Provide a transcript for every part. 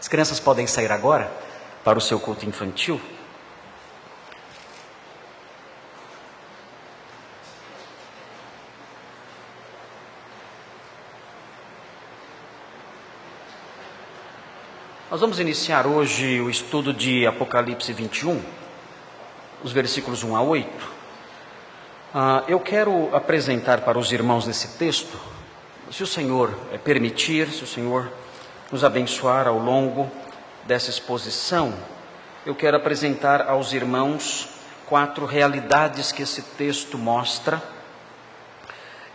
As crianças podem sair agora para o seu culto infantil. Nós vamos iniciar hoje o estudo de Apocalipse 21, os versículos 1 a 8. Eu quero apresentar para os irmãos nesse texto, se o Senhor permitir, se o Senhor nos abençoar ao longo dessa exposição, eu quero apresentar aos irmãos 4 realidades que esse texto mostra,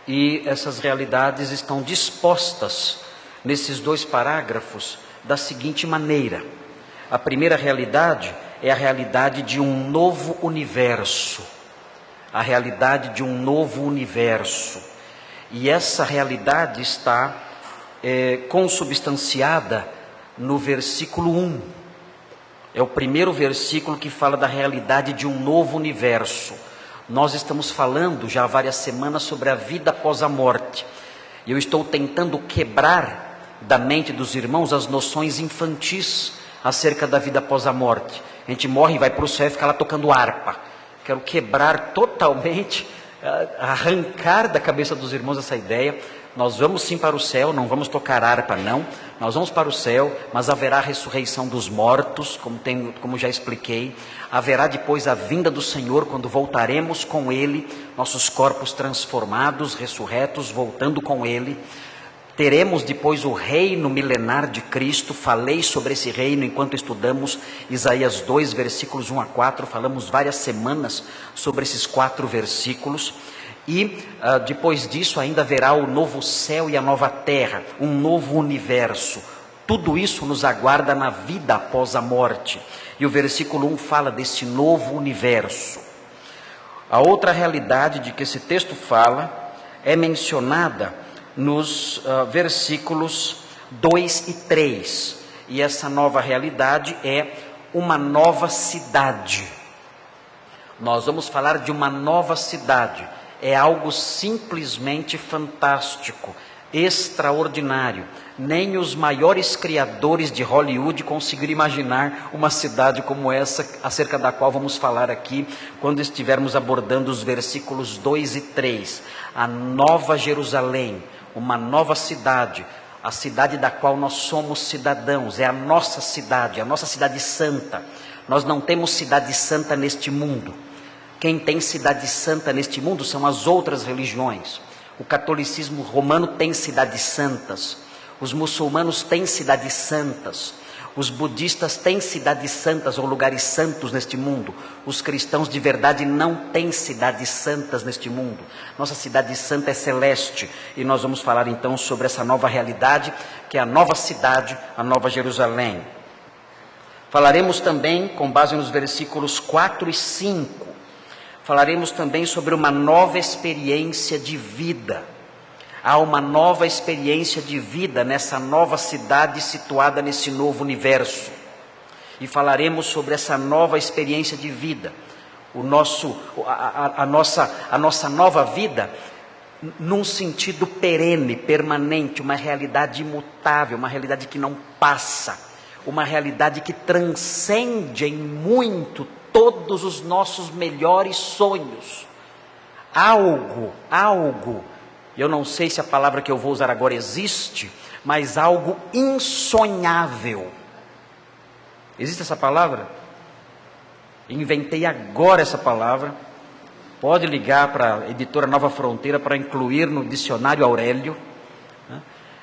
e essas realidades estão dispostas nesses 2 parágrafos da seguinte maneira. A primeira realidade é a realidade de um novo universo. A realidade de um novo universo. E essa realidade está consubstanciada no versículo 1. É o primeiro versículo que fala da realidade de um novo universo. Nós estamos falando já há várias semanas sobre a vida após a morte. E eu estou tentando quebrar da mente dos irmãos as noções infantis acerca da vida após a morte. A gente morre e vai para o céu e fica lá tocando harpa. Quero quebrar totalmente, arrancar da cabeça dos irmãos essa ideia. Nós vamos sim para o céu, não vamos tocar harpa não. Nós vamos para o céu, mas haverá a ressurreição dos mortos, como já expliquei. Haverá depois a vinda do Senhor, quando voltaremos com Ele, nossos corpos transformados, ressurretos, voltando com Ele. Teremos depois o reino milenar de Cristo. Falei sobre esse reino enquanto estudamos Isaías 2, versículos 1 a 4. Falamos várias semanas sobre esses 4 versículos. E depois disso ainda haverá o novo céu e a nova terra, um novo universo. Tudo isso nos aguarda na vida após a morte. E o versículo 1 fala desse novo universo. A outra realidade de que esse texto fala é mencionada nos versículos 2 e 3. E essa nova realidade é uma nova cidade. Nós vamos falar de uma nova cidade. É algo simplesmente fantástico, extraordinário. Nem os maiores criadores de Hollywood conseguiram imaginar uma cidade como essa, acerca da qual vamos falar aqui, quando estivermos abordando os versículos 2 e 3. A Nova Jerusalém, uma nova cidade, a cidade da qual nós somos cidadãos, é a nossa cidade santa. Nós não temos cidade santa neste mundo. Quem tem cidade santa neste mundo são as outras religiões. O catolicismo romano tem cidades santas, os muçulmanos têm cidades santas, os budistas têm cidades santas ou lugares santos neste mundo. Os cristãos de verdade não têm cidades santas neste mundo. Nossa cidade santa é celeste. E nós vamos falar então sobre essa nova realidade, que é a nova cidade, a Nova Jerusalém. Falaremos também, com base nos versículos 4 e 5, falaremos também sobre uma nova experiência de vida. Há uma nova experiência de vida nessa nova cidade situada nesse novo universo. E falaremos sobre essa nova experiência de vida. A nossa nova vida, num sentido perene, permanente, uma realidade imutável, uma realidade que não passa, uma realidade que transcende em muito todos os nossos melhores sonhos. Algo, eu não sei se a palavra que eu vou usar agora existe, mas algo insonhável. Existe essa palavra? Inventei agora essa palavra. Pode ligar para a editora Nova Fronteira para incluir no dicionário Aurélio.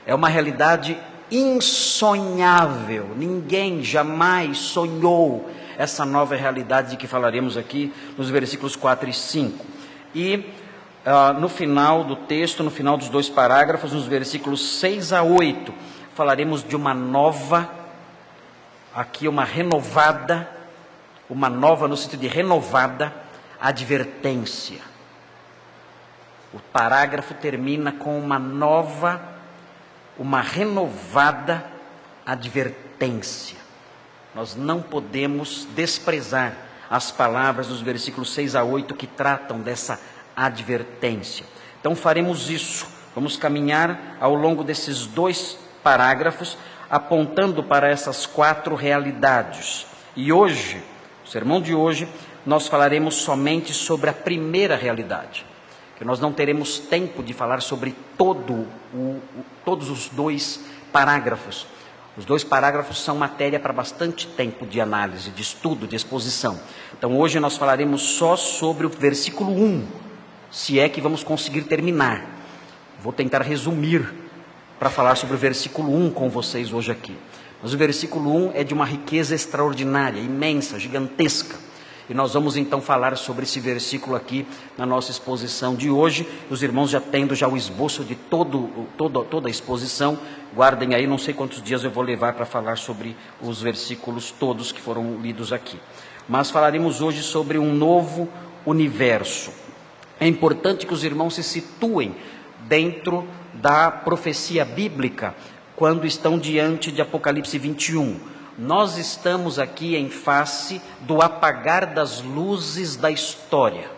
É uma realidade insonhável. Ninguém jamais sonhou essa nova realidade de que falaremos aqui nos versículos 4 e 5. E no final do texto, no final dos 2 parágrafos, nos versículos 6 a 8, falaremos de uma nova, aqui uma nova no sentido de renovada advertência. O parágrafo termina com uma renovada advertência. Nós não podemos desprezar as palavras dos versículos 6 a 8 que tratam dessa advertência. Então faremos isso. Vamos caminhar ao longo desses 2 parágrafos, apontando para essas 4 realidades. E hoje, o sermão de hoje, nós falaremos somente sobre a primeira realidade, que nós não teremos tempo de falar sobre todos os 2 parágrafos. Os 2 parágrafos são matéria para bastante tempo de análise, de estudo, de exposição. Então hoje nós falaremos só sobre o versículo 1, se é que vamos conseguir terminar. Vou tentar resumir para falar sobre o versículo 1 com vocês hoje aqui. Mas o versículo 1 é de uma riqueza extraordinária, imensa, gigantesca. E nós vamos então falar sobre esse versículo aqui na nossa exposição de hoje. Os irmãos já tendo o esboço de toda a exposição, guardem aí, não sei quantos dias eu vou levar para falar sobre os versículos todos que foram lidos aqui. Mas falaremos hoje sobre um novo universo. É importante que os irmãos se situem dentro da profecia bíblica quando estão diante de Apocalipse 21. Nós estamos aqui em face do apagar das luzes da história.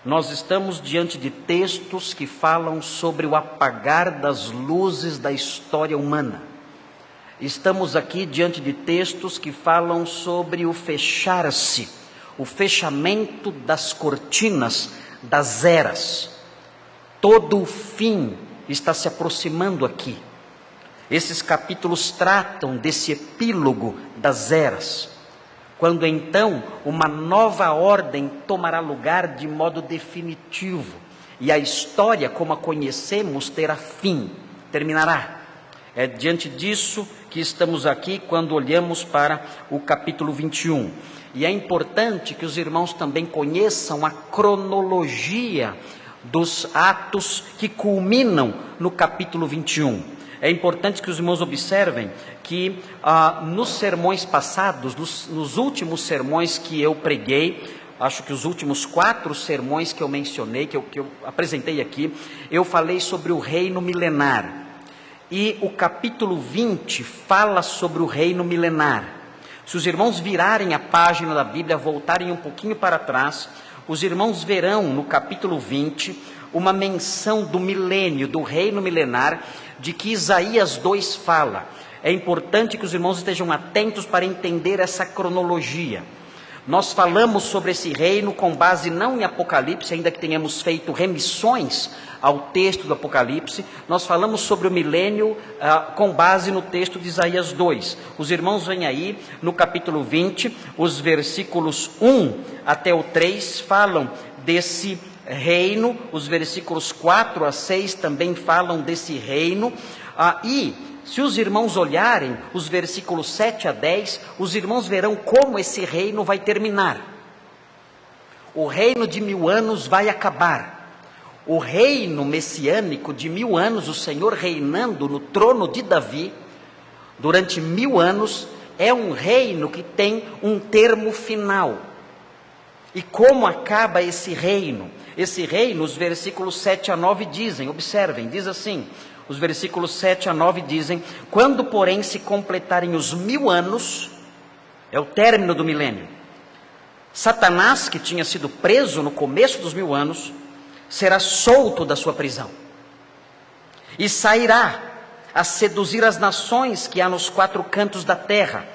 Nós estamos diante de textos que falam sobre o apagar das luzes da história humana. Estamos aqui diante de textos que falam sobre o fechar-se, o fechamento das cortinas das eras. Todo o fim está se aproximando aqui. Esses capítulos tratam desse epílogo das eras, quando então uma nova ordem tomará lugar de modo definitivo, e a história como a conhecemos terá fim, terminará. É diante disso que estamos aqui quando olhamos para o capítulo 21. E é importante que os irmãos também conheçam a cronologia dos atos que culminam no capítulo 21. É importante que os irmãos observem que nos sermões passados, nos últimos sermões que eu preguei, acho que os últimos 4 sermões que eu mencionei, que eu apresentei aqui, eu falei sobre o reino milenar. E o capítulo 20 fala sobre o reino milenar. Se os irmãos virarem a página da Bíblia, voltarem um pouquinho para trás, os irmãos verão no capítulo 20 uma menção do milênio, do reino milenar, de que Isaías 2 fala. É importante que os irmãos estejam atentos para entender essa cronologia. Nós falamos sobre esse reino com base não em Apocalipse, ainda que tenhamos feito remissões ao texto do Apocalipse. Nós falamos sobre o milênio com base no texto de Isaías 2. Os irmãos veem aí no capítulo 20, os versículos 1 até o 3 falam desse reino, os versículos 4 a 6 também falam desse reino, e se os irmãos olharem os versículos 7 a 10, os irmãos verão como esse reino vai terminar. O reino de 1000 anos vai acabar. O reino messiânico de 1000 anos, o Senhor reinando no trono de Davi, durante 1000 anos, é um reino que tem um termo final. E como acaba esse reino? Esse reino, os versículos 7 a 9 dizem, observem, diz assim, os versículos 7 a 9 dizem: quando porém se completarem os 1000 anos, é o término do milênio, Satanás, que tinha sido preso no começo dos 1000 anos, será solto da sua prisão, e sairá a seduzir as nações que há nos 4 cantos da terra,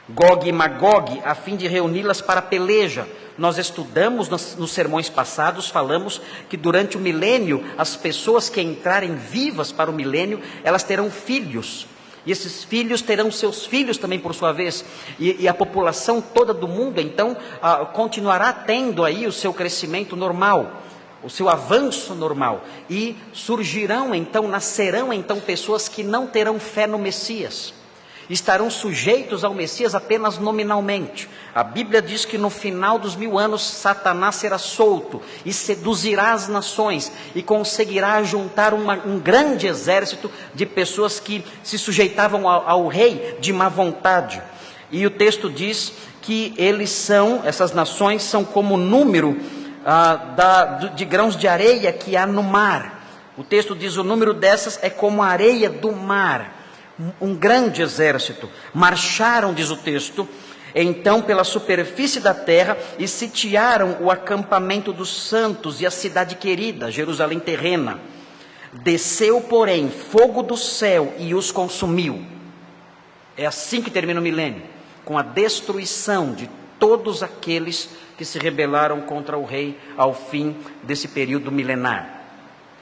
Gog e Magog, a fim de reuni-las para a peleja. Nós estudamos nos sermões passados, falamos que durante o milênio, as pessoas que entrarem vivas para o milênio, elas terão filhos, e esses filhos terão seus filhos também por sua vez, e a população toda do mundo então continuará tendo aí o seu crescimento normal, o seu avanço normal, e surgirão então, nascerão então pessoas que não terão fé no Messias, estarão sujeitos ao Messias apenas nominalmente. A Bíblia diz que no final dos 1000 anos, Satanás será solto e seduzirá as nações e conseguirá juntar um grande exército de pessoas que se sujeitavam ao rei de má vontade. E o texto diz que essas nações são como o número de grãos de areia que há no mar. O texto diz: o número dessas é como a areia do mar. Um grande exército. Marcharam, diz o texto, então pela superfície da terra e sitiaram o acampamento dos santos e a cidade querida, Jerusalém terrena. Desceu, porém, fogo do céu e os consumiu. É assim que termina o milênio, com a destruição de todos aqueles que se rebelaram contra o rei ao fim desse período milenar.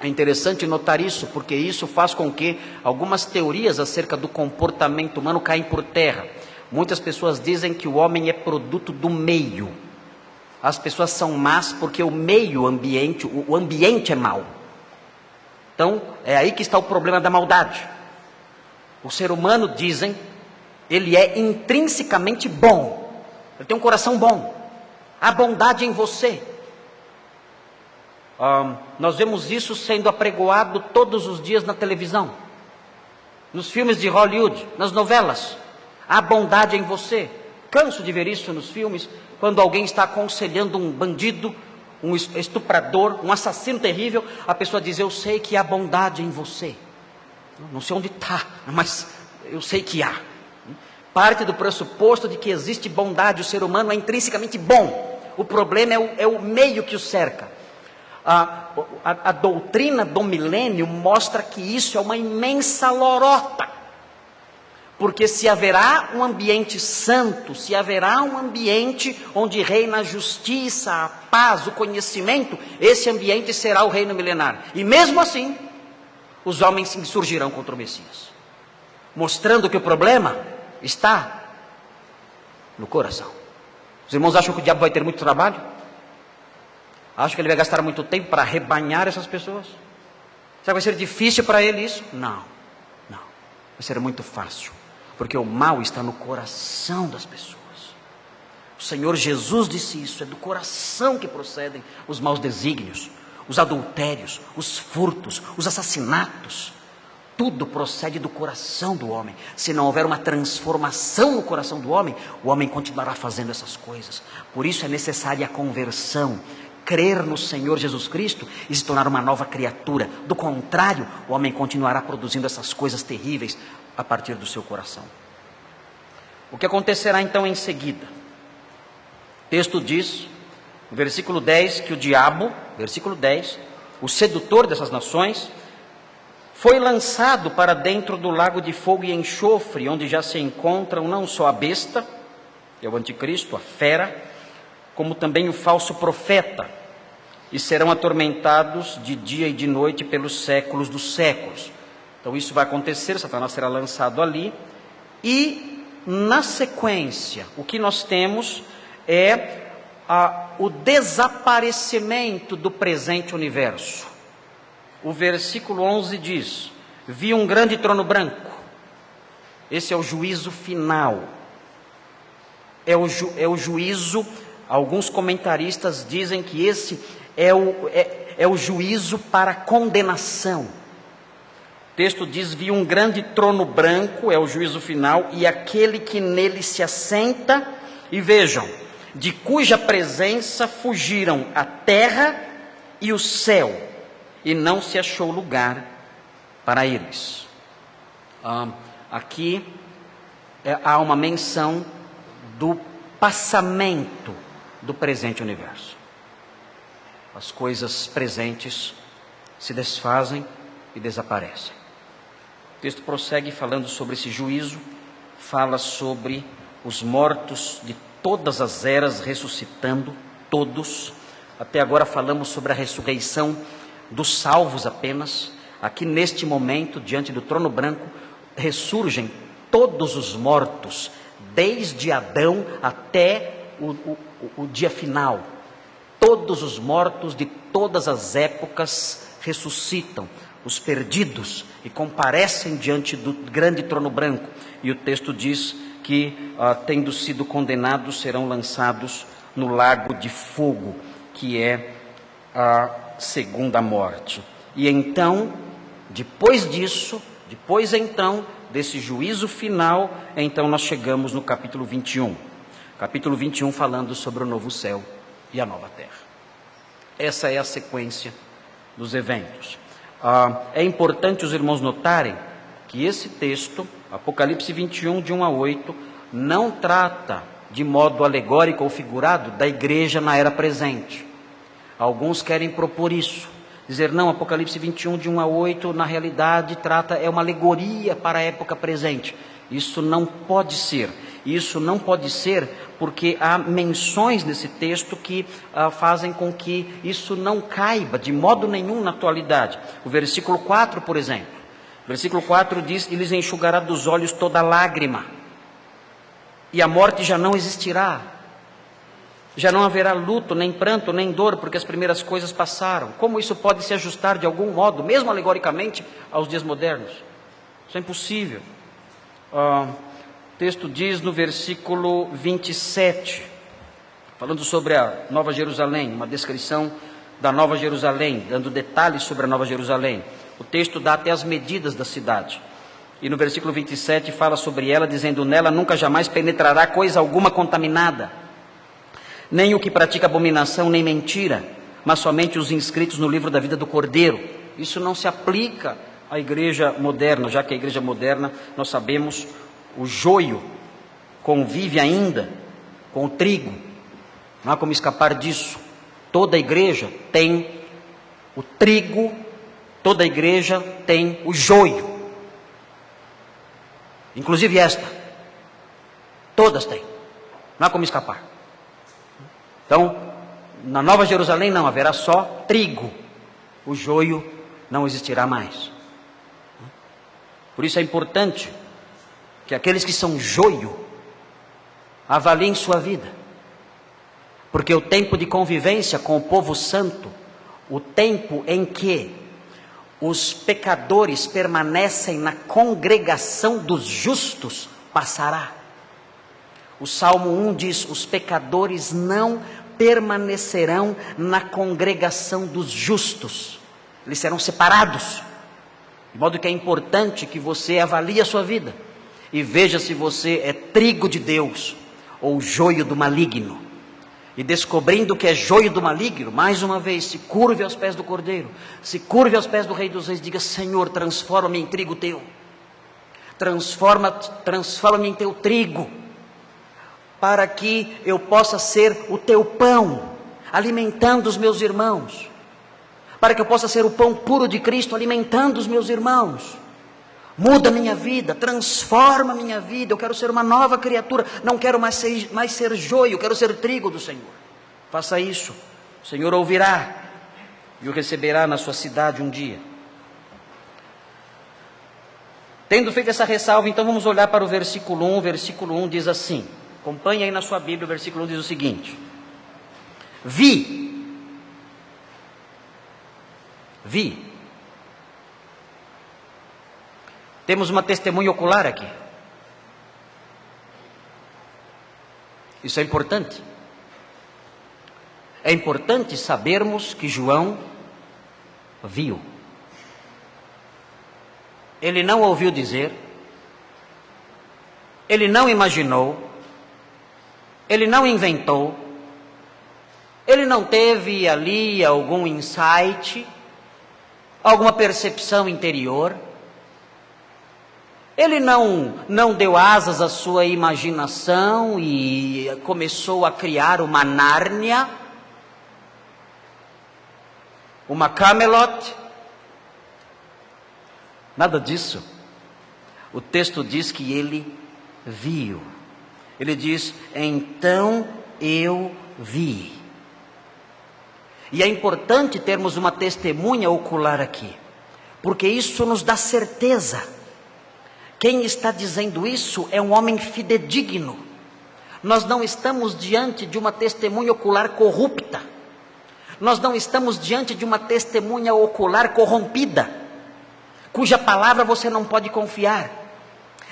É interessante notar isso, porque isso faz com que algumas teorias acerca do comportamento humano caem por terra. Muitas pessoas dizem que o homem é produto do meio. As pessoas são más porque o meio ambiente, o ambiente é mau. Então, é aí que está o problema da maldade. O ser humano, dizem, ele é intrinsecamente bom. Ele tem um coração bom. Há bondade em você. Nós vemos isso sendo apregoado todos os dias na televisão, nos filmes de Hollywood, nas novelas. Há bondade em você. Canso de ver isso nos filmes, quando alguém está aconselhando um bandido, um estuprador, um assassino terrível, a pessoa diz: eu sei que há bondade em você. Não sei onde está, mas eu sei que há. Parte do pressuposto de que existe bondade, o ser humano é intrinsecamente bom. O problema é o meio que o cerca. A doutrina do milênio mostra que isso é uma imensa lorota. Porque se haverá um ambiente santo, se haverá um ambiente onde reina a justiça, a paz, o conhecimento, esse ambiente será o reino milenar. E mesmo assim, os homens se insurgirão contra o Messias, mostrando que o problema está no coração. Os irmãos acham que o diabo vai ter muito trabalho? Acham que ele vai gastar muito tempo para arrebanhar essas pessoas? Será que vai ser difícil para ele isso? Não. Vai ser muito fácil. Porque o mal está no coração das pessoas. O Senhor Jesus disse isso. É do coração que procedem os maus desígnios, os adultérios, os furtos, os assassinatos. Tudo procede do coração do homem. Se não houver uma transformação no coração do homem, o homem continuará fazendo essas coisas. Por isso é necessária a conversão. Crer no Senhor Jesus Cristo e se tornar uma nova criatura. Do contrário, o homem continuará produzindo essas coisas terríveis a partir do seu coração. O que acontecerá então em seguida? O texto diz, no versículo 10, que o diabo, versículo 10, o sedutor dessas nações, foi lançado para dentro do lago de fogo e enxofre, onde já se encontram não só a besta, que é o anticristo, a fera, como também o falso profeta, e serão atormentados de dia e de noite pelos séculos dos séculos. Então isso vai acontecer, Satanás será lançado ali, e na sequência, o que nós temos é o desaparecimento do presente universo. O versículo 11 diz: vi um grande trono branco. Esse é o juízo final. É o juízo. Alguns comentaristas dizem que esse é o juízo para condenação. O texto diz: vi um grande trono branco, é o juízo final, e aquele que nele se assenta, e vejam, de cuja presença fugiram a terra e o céu, e não se achou lugar para eles. Aqui há uma menção do passamento do presente universo. As coisas presentes se desfazem e desaparecem. O texto prossegue falando sobre esse juízo, fala sobre os mortos de todas as eras ressuscitando, todos. Até agora falamos sobre a ressurreição dos salvos apenas. Aqui neste momento, diante do trono branco, ressurgem todos os mortos, desde Adão até o dia final. Todos os mortos de todas as épocas ressuscitam, os perdidos, e comparecem diante do grande trono branco. E o texto diz que, tendo sido condenados, serão lançados no lago de fogo, que é a segunda morte. E então, depois desse juízo final, então nós chegamos no capítulo 21. Capítulo 21 falando sobre o novo céu e a nova terra. Essa é a sequência dos eventos. É importante os irmãos notarem que esse texto, Apocalipse 21, de 1 a 8, não trata de modo alegórico ou figurado da igreja na era presente. Alguns querem propor isso, Dizer não, Apocalipse 21, de 1 a 8, na realidade é uma alegoria para a época presente. Isso não pode ser. Isso não pode ser porque há menções nesse texto que fazem com que isso não caiba de modo nenhum na atualidade. O versículo 4, por exemplo. O versículo 4 diz: e lhes enxugará dos olhos toda lágrima, e a morte já não existirá. Já não haverá luto, nem pranto, nem dor, porque as primeiras coisas passaram. Como isso pode se ajustar de algum modo, mesmo alegoricamente, aos dias modernos? Isso é impossível. O texto diz no versículo 27, falando sobre a Nova Jerusalém, uma descrição da Nova Jerusalém, dando detalhes sobre a Nova Jerusalém. O texto dá até as medidas da cidade. E no versículo 27 fala sobre ela, dizendo: nela nunca jamais penetrará coisa alguma contaminada, nem o que pratica abominação, nem mentira, mas somente os inscritos no livro da vida do Cordeiro. Isso não se aplica à igreja moderna, já que a igreja moderna, nós sabemos, o joio convive ainda com o trigo. Não há como escapar disso. Toda igreja tem o trigo, toda igreja tem o joio. Inclusive esta. Todas têm. Não há como escapar. Então, na Nova Jerusalém não haverá só trigo, o joio não existirá mais. Por isso é importante que aqueles que são joio avaliem sua vida, porque o tempo de convivência com o povo santo, o tempo em que os pecadores permanecem na congregação dos justos, passará. O Salmo 1 diz: os pecadores não permanecerão na congregação dos justos, eles serão separados. De modo que é importante que você avalie a sua vida e veja se você é trigo de Deus ou joio do maligno. E descobrindo que é joio do maligno, mais uma vez, se curve aos pés do Cordeiro, se curve aos pés do Rei dos Reis, diga: Senhor, transforma-me em trigo teu, transforma-me em teu trigo, para que eu possa ser o teu pão, alimentando os meus irmãos, para que eu possa ser o pão puro de Cristo, alimentando os meus irmãos. Muda a minha vida, transforma a minha vida, eu quero ser uma nova criatura, não quero mais ser joio, eu quero ser trigo do Senhor. Faça isso, o Senhor ouvirá e o receberá na sua cidade um dia. Tendo feito essa ressalva, então vamos olhar para o versículo 1. O versículo 1 diz assim, acompanhe aí na sua Bíblia, o versículo 1 diz o seguinte: Vi. Temos uma testemunha ocular aqui. Isso é importante. É importante sabermos que João viu. Ele não ouviu dizer, ele não imaginou, ele não inventou, ele não teve ali algum insight, alguma percepção interior. Ele não deu asas à sua imaginação e começou a criar uma Nárnia, uma Camelot. Nada disso. O texto diz que ele viu. Ele diz: então eu vi. E é importante termos uma testemunha ocular aqui, porque isso nos dá certeza. Quem está dizendo isso é um homem fidedigno. Nós não estamos diante de uma testemunha ocular corrupta. Nós não estamos diante de uma testemunha ocular corrompida, cuja palavra você não pode confiar.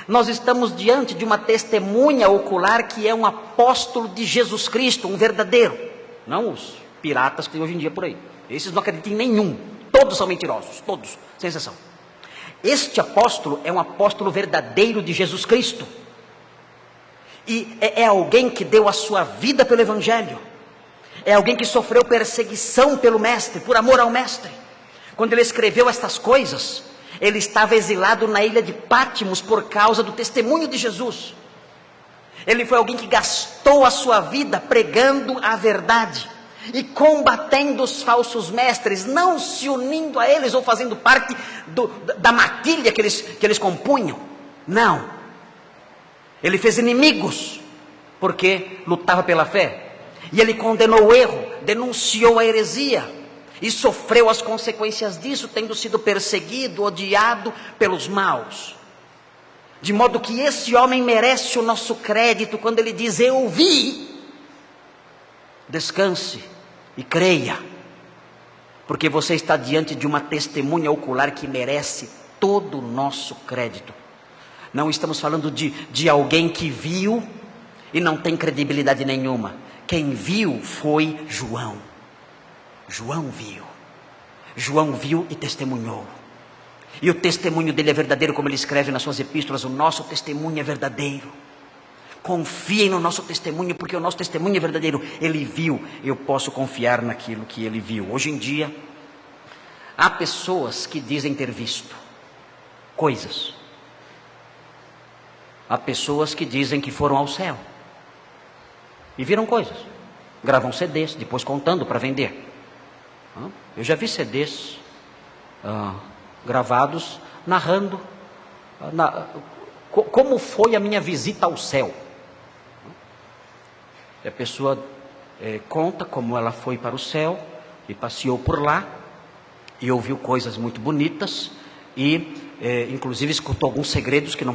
Nós estamos diante de uma testemunha ocular que é um apóstolo de Jesus Cristo, um verdadeiro. Não os piratas que tem hoje em dia por aí. Esses não acreditam em nenhum. Todos são mentirosos, todos, sem exceção. Este apóstolo é um apóstolo verdadeiro de Jesus Cristo. E é alguém que deu a sua vida pelo Evangelho. É alguém que sofreu perseguição pelo Mestre, por amor ao Mestre. Quando ele escreveu estas coisas, ele estava exilado na ilha de Pátimos por causa do testemunho de Jesus. Ele foi alguém que gastou a sua vida pregando a verdade. e combatendo os falsos mestres, não se unindo a eles ou fazendo parte da matilha que eles compunham. Não. Ele fez inimigos, porque lutava pela fé. E ele condenou o erro, denunciou a heresia e sofreu as consequências disso, tendo sido perseguido, odiado pelos maus. De modo que esse homem merece o nosso crédito quando ele diz: eu vi. Descanse e creia, porque você está diante de uma testemunha ocular que merece todo o nosso crédito. Não estamos falando de alguém que viu e não tem credibilidade nenhuma. Quem viu foi João. João viu. João viu e testemunhou. E o testemunho dele é verdadeiro, como ele escreve nas suas epístolas: o nosso testemunho é verdadeiro. Confiem no nosso testemunho, porque o nosso testemunho é verdadeiro. Ele viu, eu posso confiar naquilo que ele viu. Hoje em dia, há pessoas que dizem ter visto coisas. Há pessoas que dizem que foram ao céu e viram coisas. Gravam CDs, depois contando para vender. Eu já vi CDs gravados narrando como foi a minha visita ao céu. E a pessoa conta como ela foi para o céu e passeou por lá e ouviu coisas muito bonitas e inclusive escutou alguns segredos que não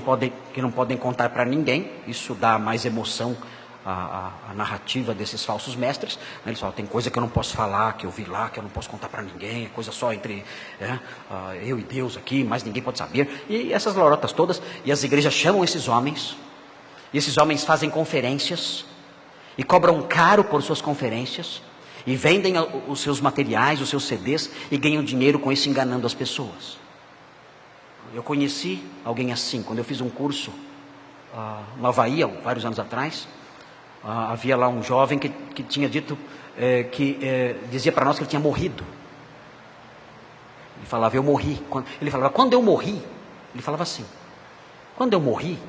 podem contar para ninguém. Isso dá mais emoção à narrativa desses falsos mestres. Eles falam: tem coisa que eu não posso falar, que eu vi lá, que eu não posso contar para ninguém, é coisa só entre eu e Deus aqui, mas ninguém pode saber. E essas lorotas todas. E as igrejas chamam esses homens, e esses homens fazem conferências e cobram caro por suas conferências e vendem os seus materiais, os seus CDs, e ganham dinheiro com isso, enganando as pessoas. Eu conheci alguém assim quando eu fiz um curso no Havaí, há vários anos atrás. Havia lá um jovem que tinha dito, dizia para nós que ele tinha morrido. Ele falava: eu morri. Ele falava: quando eu morri. Ele falava assim: quando eu morri.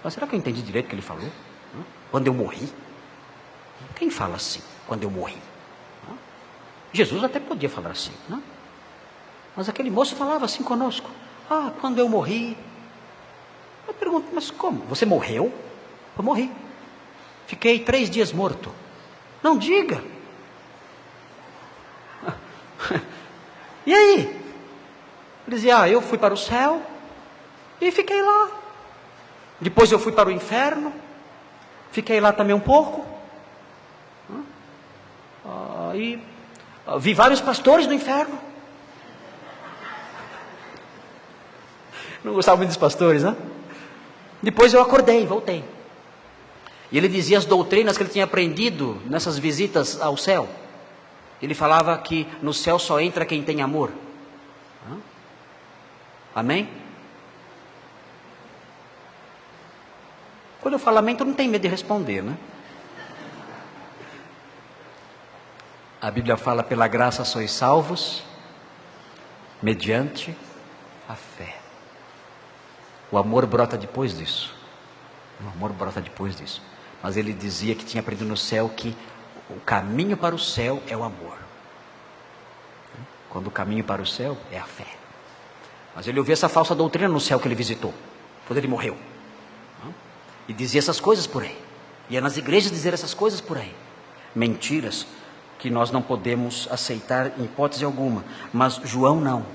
Mas será que eu entendi direito o que ele falou? Quando eu morri. Quem fala assim? Quando eu morri. Jesus até podia falar assim, não? Mas aquele moço falava assim conosco: quando eu morri. Eu pergunto: mas como? Você morreu? Eu morri. Fiquei 3 dias morto. Não diga. E aí? Ele dizia: eu fui para o céu e fiquei lá. Depois eu fui para o inferno, fiquei lá também um pouco. E vi vários pastores no inferno. Não gostava muito dos pastores, né? Depois eu acordei, voltei. E ele dizia as doutrinas que ele tinha aprendido nessas visitas ao céu. Ele falava que no céu só entra quem tem amor. Amém? Quando eu falo amém, tu não tem medo de responder, né? A Bíblia fala: pela graça sois salvos, mediante a fé. O amor brota depois disso. O amor brota depois disso. Mas ele dizia que tinha aprendido no céu que o caminho para o céu é o amor. Quando o caminho para o céu é a fé. Mas ele ouviu essa falsa doutrina no céu que ele visitou, quando ele morreu. E dizia essas coisas por aí. Ia nas igrejas dizer essas coisas por aí. Mentiras que nós não podemos aceitar em hipótese alguma. Mas João não.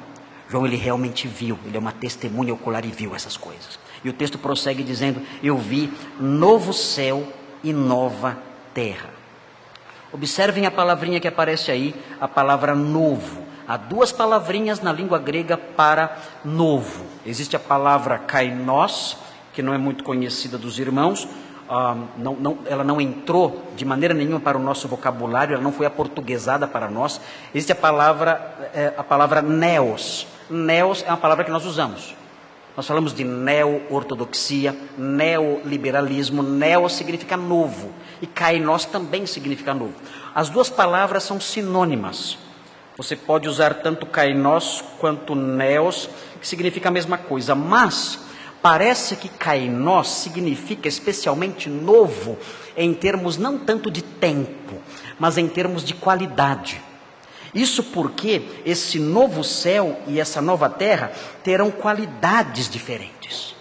João, ele realmente viu. Ele é uma testemunha ocular e viu essas coisas. E o texto prossegue dizendo: eu vi novo céu e nova terra. Observem a palavrinha que aparece aí, a palavra novo. Há 2 palavrinhas na língua grega para novo. Existe a palavra kainos, que não é muito conhecida dos irmãos. Ela não entrou de maneira nenhuma para o nosso vocabulário, ela não foi aportuguesada para nós. Existe a palavra neos. Neos é uma palavra que nós usamos. Nós falamos de neo-ortodoxia, neoliberalismo. Neo significa novo e kainos também significa novo. As 2 palavras são sinônimas. Você pode usar tanto kainos quanto neos, que significa a mesma coisa. Mas Parece que kainós significa especialmente novo, em termos não tanto de tempo, mas em termos de qualidade. Isso porque esse novo céu e essa nova terra terão qualidades diferentes.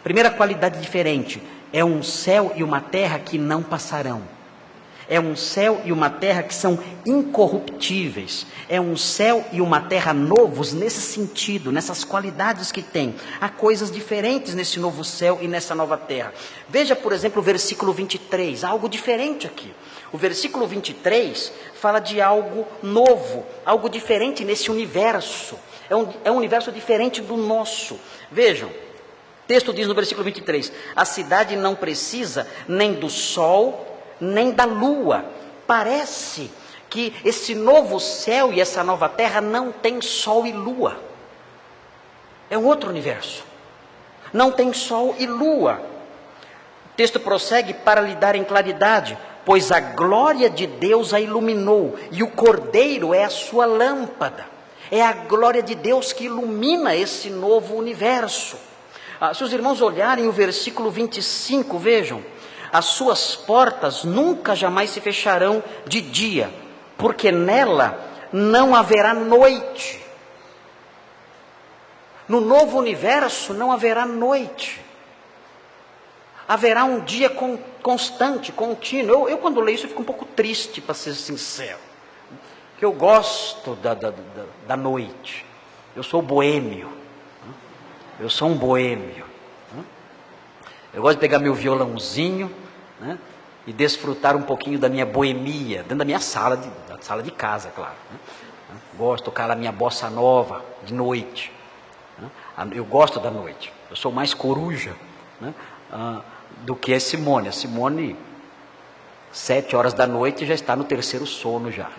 Primeira qualidade diferente, é um céu e uma terra que não passarão. É um céu e uma terra que são incorruptíveis. É um céu e uma terra novos nesse sentido, nessas qualidades que tem. Há coisas diferentes nesse novo céu e nessa nova terra. Veja, por exemplo, o versículo 23, algo diferente aqui. O versículo 23 fala de algo novo, algo diferente nesse universo. É um universo diferente do nosso. Vejam, o texto diz no versículo 23, a cidade não precisa nem do sol, nem da lua. Parece que esse novo céu e essa nova terra não tem sol e lua. É um outro universo. Não tem sol e lua. O texto prossegue para lhe dar em claridade, pois a glória de Deus a iluminou, e o Cordeiro é a sua lâmpada. É a glória de Deus que ilumina esse novo universo. Se os irmãos olharem o versículo 25, vejam, as suas portas nunca jamais se fecharão de dia, porque nela não haverá noite. No novo universo não haverá noite. Haverá um dia constante, contínuo. Eu quando leio isso eu fico um pouco triste, para ser sincero. Porque eu gosto da noite. Eu sou boêmio. Eu sou um boêmio. Eu gosto de pegar meu violãozinho, né, e desfrutar um pouquinho da minha boemia, dentro da minha sala de casa, claro. Né. Gosto de tocar a minha bossa nova de noite. Né. Eu gosto da noite. Eu sou mais coruja, né, do que a Simone. A Simone, 7 horas da noite, já está no terceiro sono já.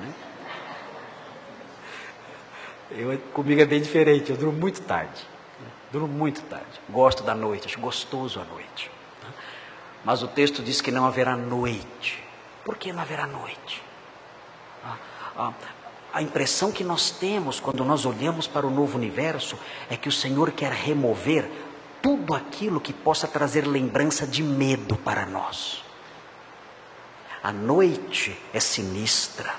Né. Comigo é bem diferente, eu durmo muito tarde. Durmo muito tarde. Gosto da noite, acho gostoso a noite. Mas o texto diz que não haverá noite. Por que não haverá noite? A impressão que nós temos quando nós olhamos para o novo universo é que o Senhor quer remover tudo aquilo que possa trazer lembrança de medo para nós. A noite é sinistra.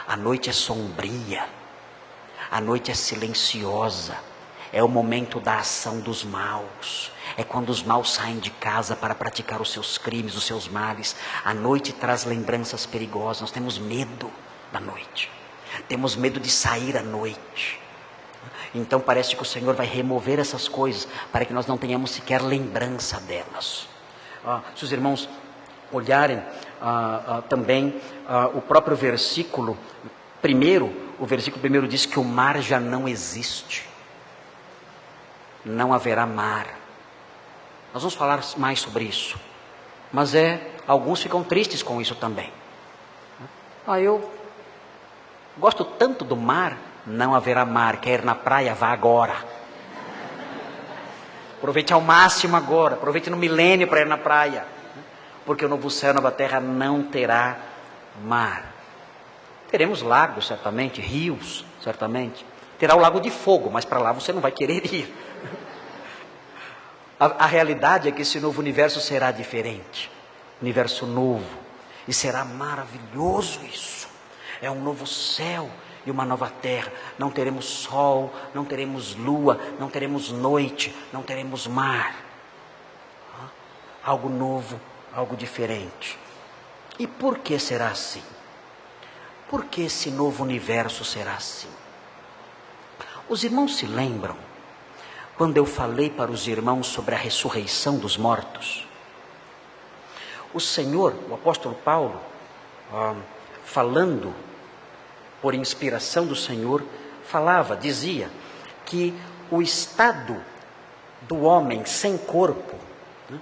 A noite é sombria. A noite é silenciosa. É o momento da ação dos maus. É quando os maus saem de casa para praticar os seus crimes, os seus males. A noite traz lembranças perigosas. Nós temos medo da noite. Temos medo de sair à noite. Então parece que o Senhor vai remover essas coisas para que nós não tenhamos sequer lembrança delas. Se os irmãos olharem também o próprio versículo primeiro, o versículo primeiro diz que o mar já não existe. Não haverá mar. Nós vamos falar mais sobre isso. Mas alguns ficam tristes com isso também. Eu gosto tanto do mar. Não haverá mar. Quer ir na praia? Vá agora. Aproveite ao máximo agora. Aproveite no milênio para ir na praia. Porque o novo céu e a nova terra não terá mar. Teremos lagos, certamente. Rios, certamente. Terá o lago de fogo, mas para lá você não vai querer ir. A realidade é que esse novo universo será diferente. Universo novo. E será maravilhoso isso. É um novo céu e uma nova terra. Não teremos sol, não teremos lua, não teremos noite, não teremos mar. Algo novo, algo diferente. E por que será assim? Por que esse novo universo será assim? Os irmãos se lembram quando eu falei para os irmãos sobre a ressurreição dos mortos? O Senhor, o apóstolo Paulo, falando por inspiração do Senhor, dizia que o estado do homem sem corpo, né,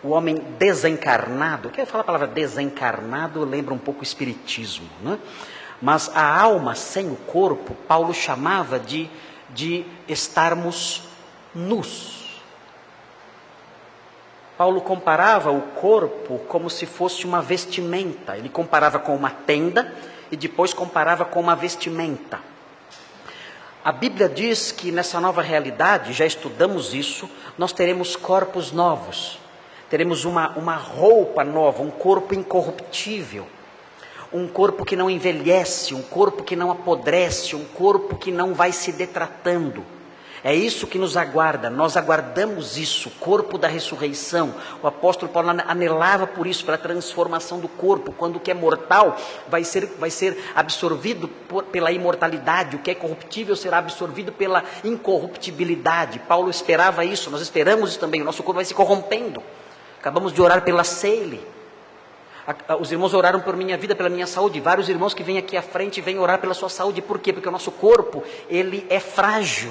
o homem desencarnado, quer falar a palavra desencarnado, lembra um pouco o espiritismo, né? Mas a alma sem o corpo, Paulo chamava de estarmos nus. Paulo comparava o corpo como se fosse uma vestimenta. Ele comparava com uma tenda e depois comparava com uma vestimenta. A Bíblia diz que nessa nova realidade, já estudamos isso, nós teremos corpos novos, teremos uma roupa nova, um corpo incorruptível, um corpo que não envelhece, um corpo que não apodrece, um corpo que não vai se detratando. É isso que nos aguarda, nós aguardamos isso, o corpo da ressurreição. O apóstolo Paulo anelava por isso, pela transformação do corpo, quando o que é mortal vai ser absorvido pela imortalidade, o que é corruptível será absorvido pela incorruptibilidade. Paulo esperava isso, nós esperamos isso também, o nosso corpo vai se corrompendo. Acabamos de orar pela Ceile. Os irmãos oraram por minha vida, pela minha saúde. Vários irmãos que vêm aqui à frente vêm orar pela sua saúde. Por quê? Porque o nosso corpo, ele é frágil.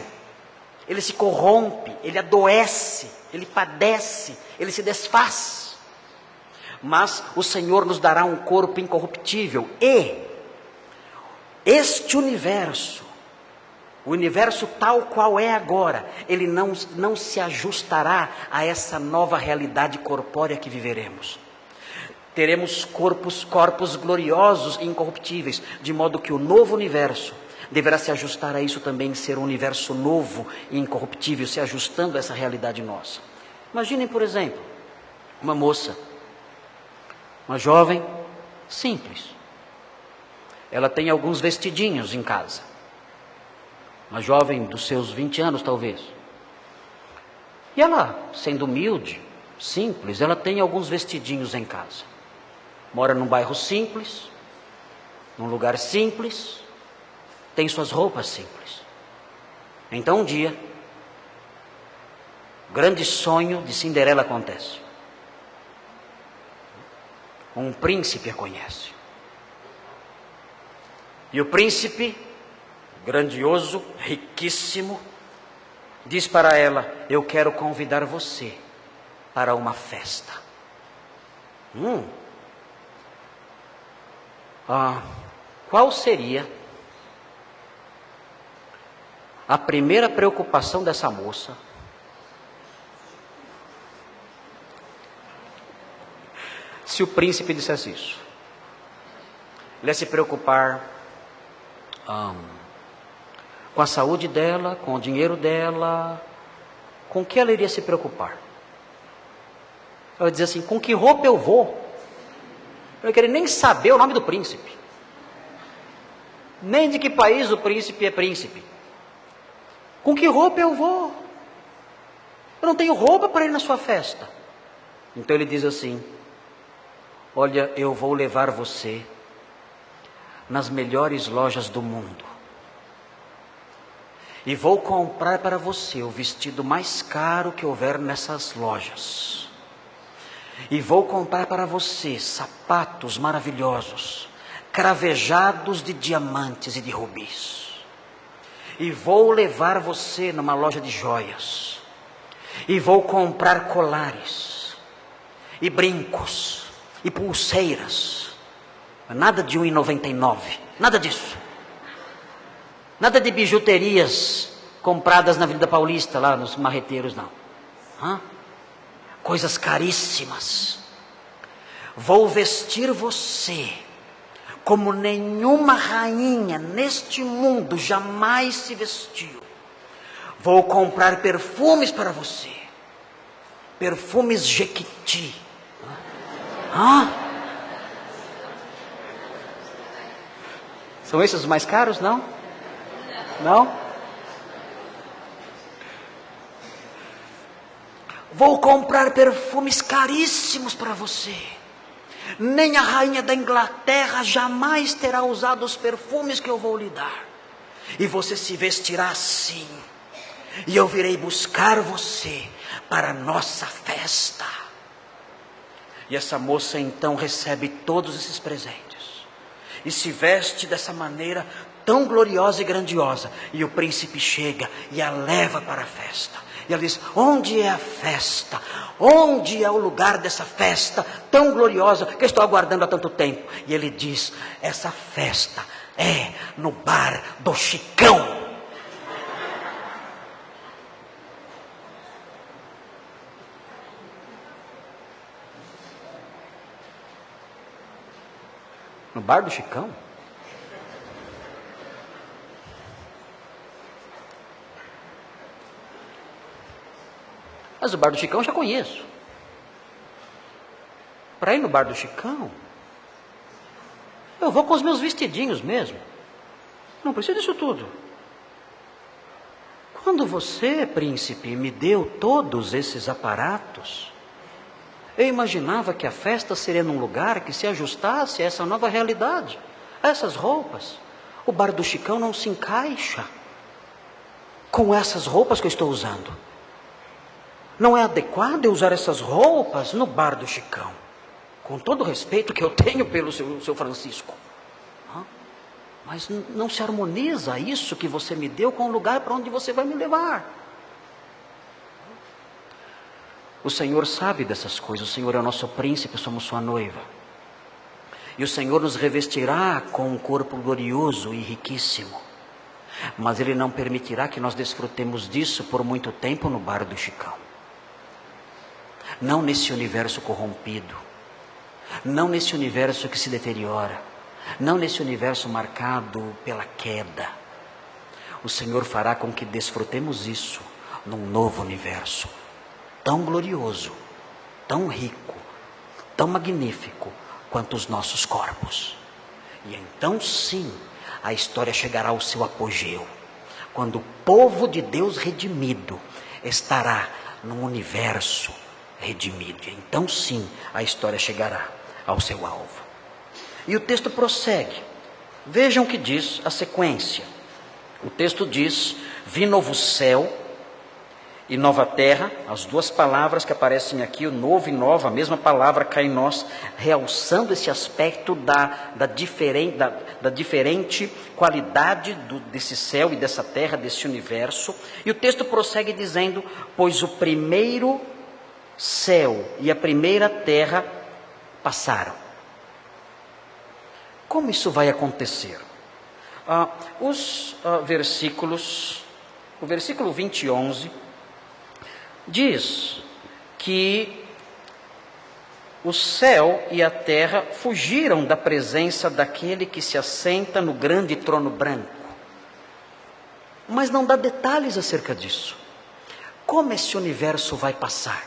Ele se corrompe, ele adoece, ele padece, ele se desfaz. Mas o Senhor nos dará um corpo incorruptível. E este universo, o universo tal qual é agora, ele não se ajustará a essa nova realidade corpórea que viveremos. Teremos corpos gloriosos e incorruptíveis, de modo que o novo universo deverá se ajustar a isso também, ser um universo novo e incorruptível, se ajustando a essa realidade nossa. Imaginem, por exemplo, uma moça, uma jovem simples. Ela tem alguns vestidinhos em casa. Uma jovem dos seus 20 anos, talvez. E ela, sendo humilde, simples, ela tem alguns vestidinhos em casa. Mora num bairro simples, num lugar simples, tem suas roupas simples. Então um dia, o grande sonho de Cinderela acontece. Um príncipe a conhece. E o príncipe, grandioso, riquíssimo, diz para ela: eu quero convidar você para uma festa. Qual seria a primeira preocupação dessa moça? Se o príncipe dissesse isso, ele ia se preocupar com a saúde dela, com o dinheiro dela. Com o que ela iria se preocupar? Ela ia dizer assim: com que roupa eu vou? Eu não queria nem saber o nome do príncipe, nem de que país o príncipe é príncipe. Com que roupa eu vou? Eu não tenho roupa para ir na sua festa. Então ele diz assim: olha, eu vou levar você nas melhores lojas do mundo. E vou comprar para você o vestido mais caro que houver nessas lojas. E vou comprar para você sapatos maravilhosos, cravejados de diamantes e de rubis. E vou levar você numa loja de joias. E vou comprar colares, e brincos, e pulseiras. Nada de R$1,99, nada disso. Nada de bijuterias compradas na Avenida Paulista, lá nos marreteiros, não. Coisas caríssimas. Vou vestir você como nenhuma rainha neste mundo jamais se vestiu. Vou comprar perfumes para você. Perfumes Jequiti. São esses os mais caros, não? Não? Vou comprar perfumes caríssimos para você. Nem a rainha da Inglaterra jamais terá usado os perfumes que eu vou lhe dar. E você se vestirá assim. E eu virei buscar você para a nossa festa. E essa moça então recebe todos esses presentes. E se veste dessa maneira tão gloriosa e grandiosa. E o príncipe chega e a leva para a festa. E ela diz: onde é a festa? Onde é o lugar dessa festa tão gloriosa que eu estou aguardando há tanto tempo? E ele diz: essa festa é no bar do Chicão. No bar do Chicão? Mas o bar do Chicão eu já conheço. Para ir no bar do Chicão, eu vou com os meus vestidinhos mesmo. Não preciso disso tudo. Quando você, príncipe, me deu todos esses aparatos, eu imaginava que a festa seria num lugar que se ajustasse a essa nova realidade, a essas roupas. O bar do Chicão não se encaixa com essas roupas que eu estou usando. Não é adequado eu usar essas roupas no bar do Chicão. Com todo o respeito que eu tenho pelo seu Francisco. Mas não se harmoniza isso que você me deu com o lugar para onde você vai me levar. O Senhor sabe dessas coisas. O Senhor é o nosso príncipe, somos sua noiva. E o Senhor nos revestirá com um corpo glorioso e riquíssimo. Mas Ele não permitirá que nós desfrutemos disso por muito tempo no bar do Chicão. Não nesse universo corrompido. Não nesse universo que se deteriora. Não nesse universo marcado pela queda. O Senhor fará com que desfrutemos isso num novo universo. Tão glorioso, tão rico, tão magnífico quanto os nossos corpos. E então sim, a história chegará ao seu apogeu. Quando o povo de Deus redimido estará num universo redimido. E então sim, a história chegará ao seu alvo. E o texto prossegue. Vejam o que diz a sequência. O texto diz: vi novo céu e nova terra. As duas palavras que aparecem aqui, o novo e nova, a mesma palavra kainós, realçando esse aspecto da diferente qualidade desse céu e dessa terra, desse universo. E o texto prossegue dizendo: pois o primeiro céu e a primeira terra passaram. Como isso vai acontecer? O versículo 20 e 11, diz que o céu e a terra fugiram da presença daquele que se assenta no grande trono branco. Mas não dá detalhes acerca disso. Como esse universo vai passar?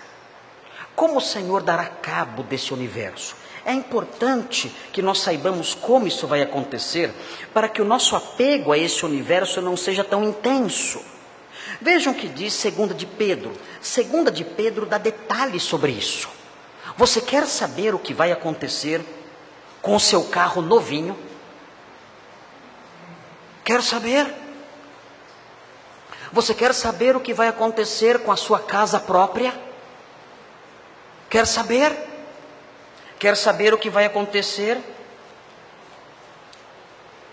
Como o Senhor dará cabo desse universo? É importante que nós saibamos como isso vai acontecer, para que o nosso apego a esse universo não seja tão intenso. Vejam o que diz 2 de Pedro. 2 de Pedro dá detalhes sobre isso. Você quer saber o que vai acontecer com o seu carro novinho? Quer saber? Você quer saber o que vai acontecer com a sua casa própria? Quer saber? Quer saber o que vai acontecer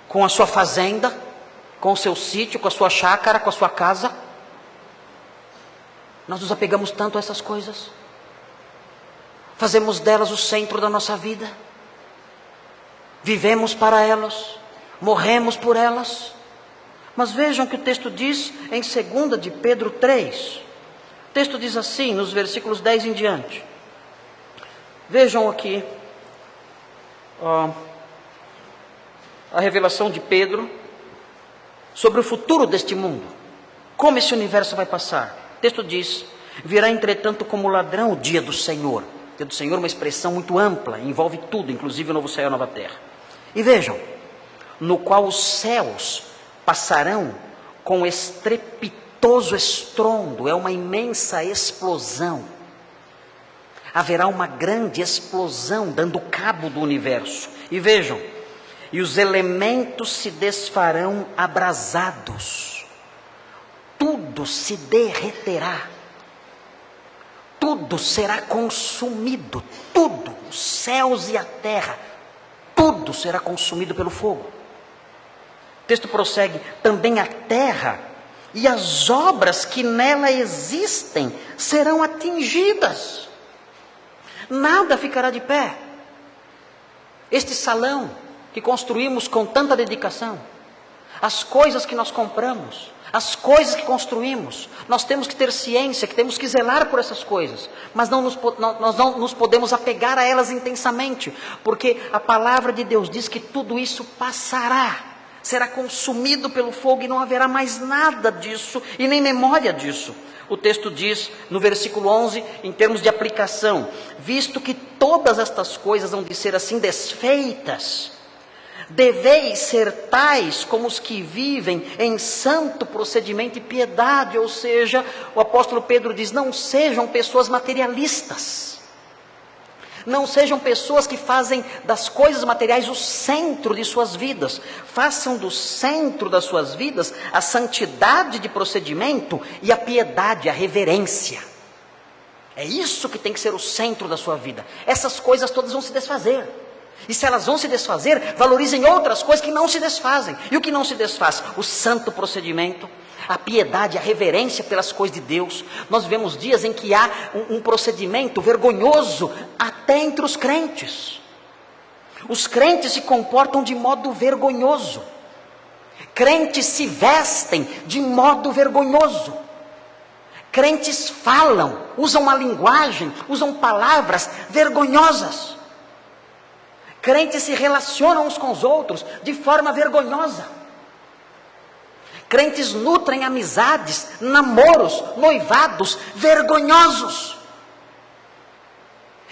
com a sua fazenda, com o seu sítio, com a sua chácara, com a sua casa? Nós nos apegamos tanto a essas coisas. Fazemos delas o centro da nossa vida. Vivemos para elas. Morremos por elas. Mas vejam que o texto diz em 2 de Pedro 3. O texto diz assim, nos versículos 10 em diante. Vejam aqui a revelação de Pedro sobre o futuro deste mundo. Como esse universo vai passar? O texto diz: virá entretanto como ladrão o dia do Senhor. O dia do Senhor é uma expressão muito ampla, envolve tudo, inclusive o novo céu e a nova terra. E vejam, no qual os céus passarão com estrepitoso estrondo, é uma imensa explosão. Haverá uma grande explosão dando cabo do universo. E vejam, e os elementos se desfarão abrasados. Tudo se derreterá. Tudo será consumido. Tudo, os céus e a terra, tudo será consumido pelo fogo. O texto prossegue: também a terra e as obras que nela existem serão atingidas. Nada ficará de pé. Este salão que construímos com tanta dedicação, as coisas que nós compramos, as coisas que construímos, nós temos que ter ciência, que temos que zelar por essas coisas, mas nós não nos podemos apegar a elas intensamente, porque a palavra de Deus diz que tudo isso passará. será consumido pelo fogo e não haverá mais nada disso e nem memória disso. O texto diz no versículo 11, em termos de aplicação: visto que todas estas coisas hão de ser assim desfeitas, deveis ser tais como os que vivem em santo procedimento e piedade. Ou seja, o apóstolo Pedro diz: não sejam pessoas materialistas, não sejam pessoas que fazem das coisas materiais o centro de suas vidas. Façam do centro das suas vidas a santidade de procedimento e a piedade, a reverência. É isso que tem que ser o centro da sua vida. Essas coisas todas vão se desfazer. E se elas vão se desfazer, valorizem outras coisas que não se desfazem. E o que não se desfaz? O santo procedimento, a piedade, a reverência pelas coisas de Deus. Nós vivemos dias em que há um procedimento vergonhoso até entre os crentes. Os crentes se comportam de modo vergonhoso. Crentes se vestem de modo vergonhoso. Crentes falam, usam uma linguagem, usam palavras vergonhosas. Crentes se relacionam uns com os outros de forma vergonhosa. Crentes nutrem amizades, namoros, noivados vergonhosos.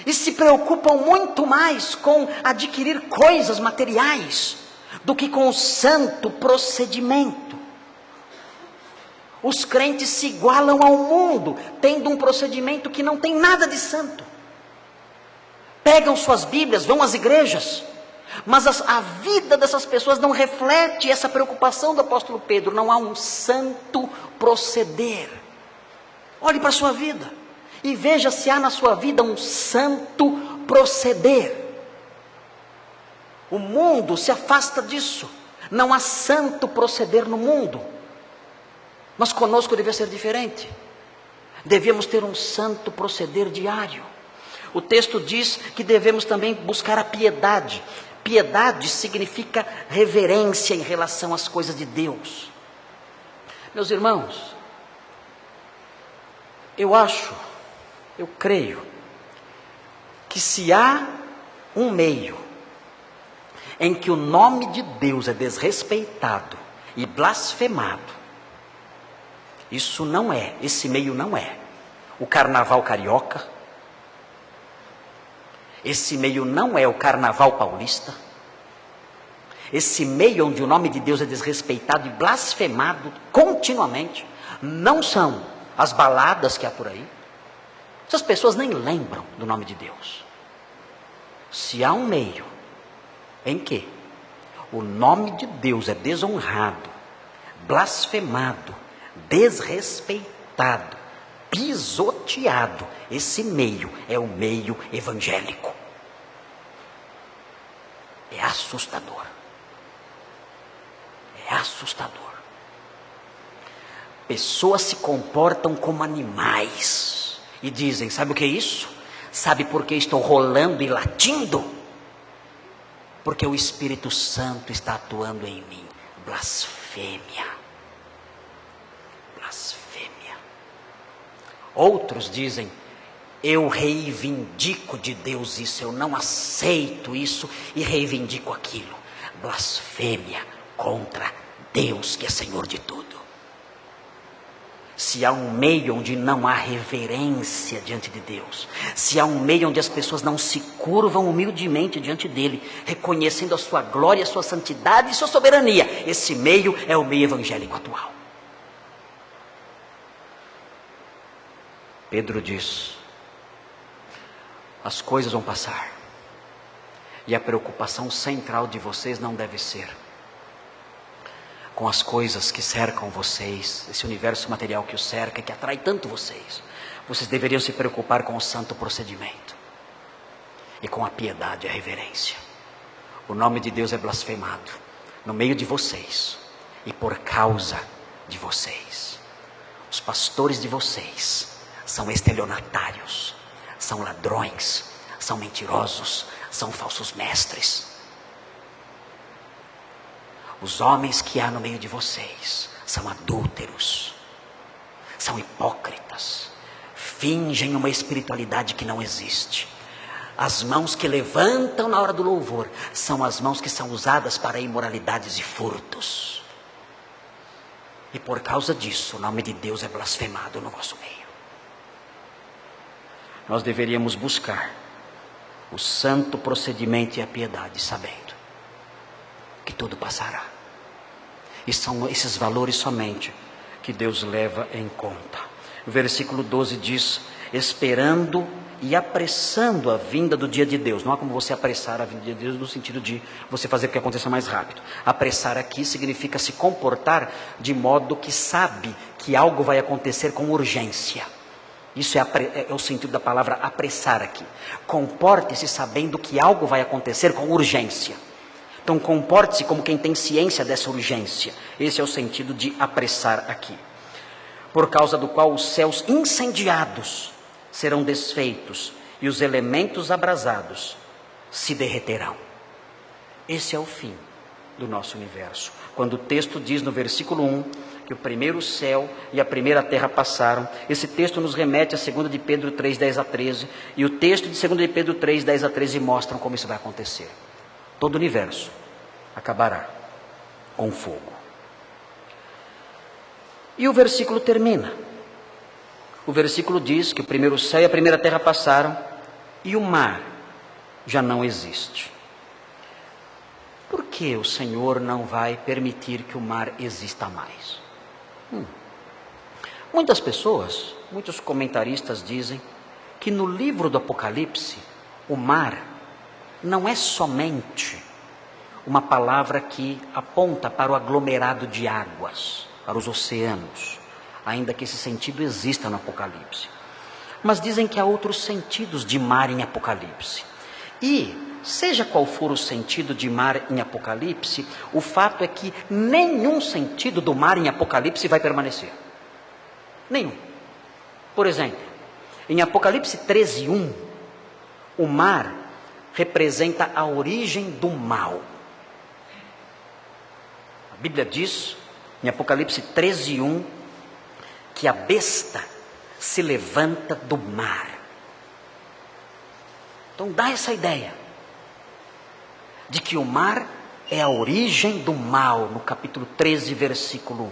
E se preocupam muito mais com adquirir coisas materiais do que com o santo procedimento. Os crentes se igualam ao mundo, tendo um procedimento que não tem nada de santo. Pegam suas Bíblias, vão às igrejas, mas a vida dessas pessoas não reflete essa preocupação do apóstolo Pedro. Não há um santo proceder. Olhe para a sua vida e veja se há na sua vida um santo proceder. O mundo se afasta disso. Não há santo proceder no mundo. Mas conosco deve ser diferente. Devíamos ter um santo proceder diário. O texto diz que devemos também buscar a piedade. Piedade significa reverência em relação às coisas de Deus. Meus irmãos, eu creio, que se há um meio em que o nome de Deus é desrespeitado e blasfemado, esse meio não é o carnaval carioca, esse meio não é o carnaval paulista, esse meio onde o nome de Deus é desrespeitado e blasfemado continuamente, não são as baladas que há por aí. Essas pessoas nem lembram do nome de Deus. Se há um meio em que o nome de Deus é desonrado, blasfemado, desrespeitado, pisoteado, esse meio é o meio evangélico. É assustador. É assustador. Pessoas se comportam como animais e dizem: sabe o que é isso? Sabe por que estou rolando e latindo? Porque o Espírito Santo está atuando em mim. Blasfêmia. Blasfêmia. Outros dizem: eu reivindico de Deus isso, eu não aceito isso e reivindico aquilo. Blasfêmia contra Deus, que é Senhor de tudo. Se há um meio onde não há reverência diante de Deus, se há um meio onde as pessoas não se curvam humildemente diante dele, reconhecendo a sua glória, a sua santidade e sua soberania, esse meio é o meio evangélico atual. Pedro diz: as coisas vão passar, e a preocupação central de vocês não deve ser com as coisas que cercam vocês, esse universo material que os cerca, que atrai tanto vocês. Vocês deveriam se preocupar com o santo procedimento e com a piedade e a reverência. O nome de Deus é blasfemado no meio de vocês e por causa de vocês. Os pastores de vocês são estelionatários, são ladrões, são mentirosos, são falsos mestres. Os homens que há no meio de vocês são adúlteros, são hipócritas, fingem uma espiritualidade que não existe, As mãos que levantam na hora do louvor são as mãos que são usadas para imoralidades e furtos. E por causa disso, o nome de Deus é blasfemado no nosso meio. Nós deveríamos buscar o santo procedimento e a piedade, sabendo que tudo passará. E são esses valores somente que Deus leva em conta. O versículo 12 diz: esperando e apressando a vinda do dia de Deus. Não há como você apressar a vinda de Deus no sentido de você fazer com que aconteça mais rápido. Apressar aqui significa se comportar de modo que sabe que algo vai acontecer com urgência. Isso é o sentido da palavra apressar aqui. Comporte-se sabendo que algo vai acontecer com urgência. Então comporte-se como quem tem ciência dessa urgência. Esse é o sentido de apressar aqui. Por causa do qual os céus incendiados serão desfeitos e os elementos abrasados se derreterão. Esse é o fim do nosso universo. Quando o texto diz no versículo 1 que o primeiro céu e a primeira terra passaram, esse texto nos remete a 2 de Pedro 3, 10 a 13, e o texto de 2 de Pedro 3, 10 a 13 mostram como isso vai acontecer. Todo o universo acabará com fogo. E o versículo termina. O versículo diz que o primeiro céu e a primeira terra passaram e o mar já não existe. Por que o Senhor não vai permitir que o mar exista mais? Muitas pessoas, muitos comentaristas dizem que no livro do Apocalipse, o mar não é somente uma palavra que aponta para o aglomerado de águas, para os oceanos, ainda que esse sentido exista no Apocalipse. Mas dizem que há outros sentidos de mar em Apocalipse. E, seja qual for o sentido de mar em Apocalipse, o fato é que nenhum sentido do mar em Apocalipse vai permanecer. Nenhum. Por exemplo, em Apocalipse 13:1, o mar representa a origem do mal. A Bíblia diz, em Apocalipse 13:1, que a besta se levanta do mar. Então dá essa ideia de que o mar é a origem do mal, no capítulo 13, versículo 1.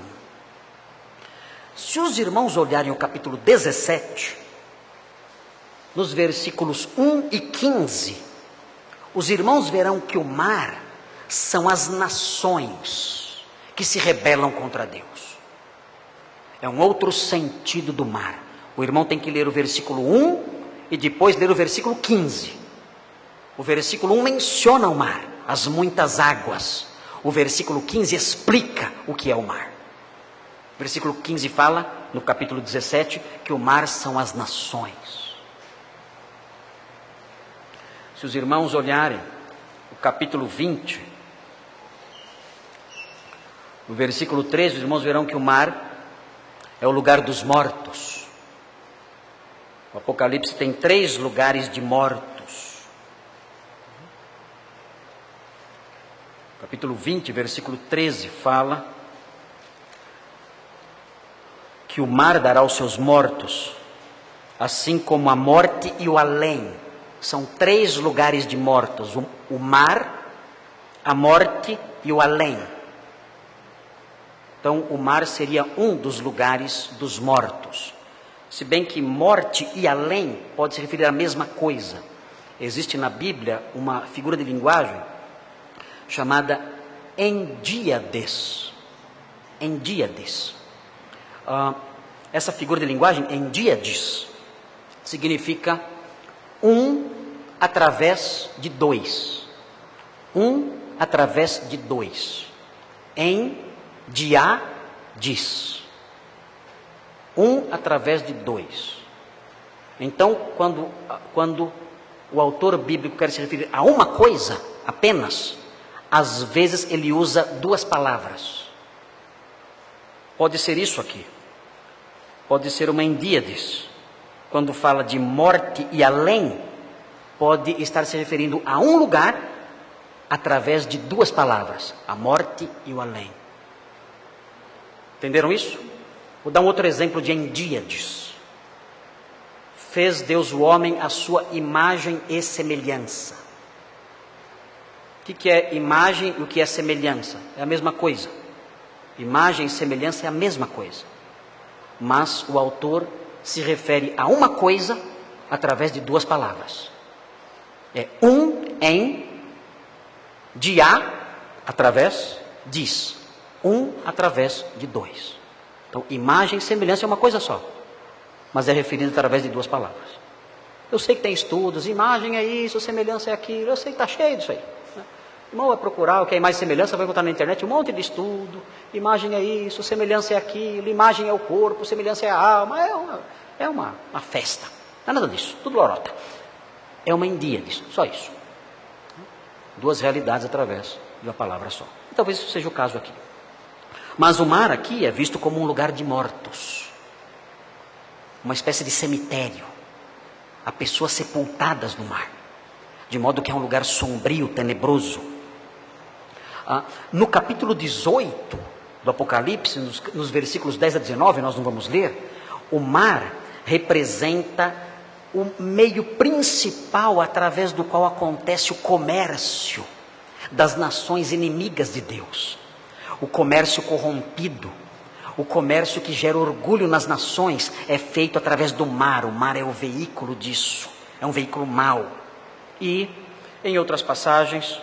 Se os irmãos olharem o capítulo 17, nos versículos 1 e 15, os irmãos verão que o mar são as nações que se rebelam contra Deus. É um outro sentido do mar. O irmão tem que ler o versículo 1 e depois ler o versículo 15. O versículo 1 menciona o mar, as muitas águas. O versículo 15 explica o que é o mar. O versículo 15 fala, no capítulo 17, que o mar são as nações. Se os irmãos olharem o capítulo 20, no versículo 13, os irmãos verão que o mar é o lugar dos mortos. O Apocalipse tem 3 lugares de mortos. Capítulo 20, versículo 13, fala que o mar dará aos seus mortos, assim como a morte e o além. São 3 lugares de mortos: o mar, a morte e o além. Então, o mar seria um dos lugares dos mortos. Se bem que morte e além pode se referir à mesma coisa. Existe na Bíblia uma figura de linguagem chamada endíades. Endíades. Essa figura de linguagem, endíades, significa um através de dois. Um através de dois. Endíades. Um através de dois. Então, quando o autor bíblico quer se referir a uma coisa apenas, às vezes ele usa 2 palavras. Pode ser isso aqui. Pode ser uma endíades. Quando fala de morte e além, pode estar se referindo a um lugar através de 2 palavras: a morte e o além. Entenderam isso? Vou dar um outro exemplo de endíades. fez Deus o homem à sua imagem e semelhança. O que é imagem e o que é semelhança? É a mesma coisa. Imagem e semelhança é a mesma coisa. Mas o autor se refere a uma coisa através de duas palavras. É um em, de a, através, diz. Um através de dois. Então, imagem e semelhança é uma coisa só. Mas é referido através de duas palavras. Eu sei que tem estudos, imagem é isso, semelhança é aquilo. Eu sei que está cheio disso aí. Irmão, vai procurar o que é imagem e semelhança, vai encontrar na internet um monte de estudo. Imagem é isso, semelhança é aquilo, imagem é o corpo, semelhança é a alma. É uma festa. Não é nada disso, tudo lorota. É uma endia disso, só isso. Duas realidades através de uma palavra só. E talvez isso seja o caso aqui. Mas o mar aqui é visto como um lugar de mortos. Uma espécie de cemitério. Há pessoas sepultadas no mar. De modo que é um lugar sombrio, tenebroso. No capítulo 18 do Apocalipse, nos versículos 10 a 19, nós não vamos ler, o mar representa o meio principal através do qual acontece o comércio das nações inimigas de Deus. O comércio corrompido, o comércio que gera orgulho nas nações é feito através do mar. O mar é o veículo disso, é um veículo mau. E em outras passagens,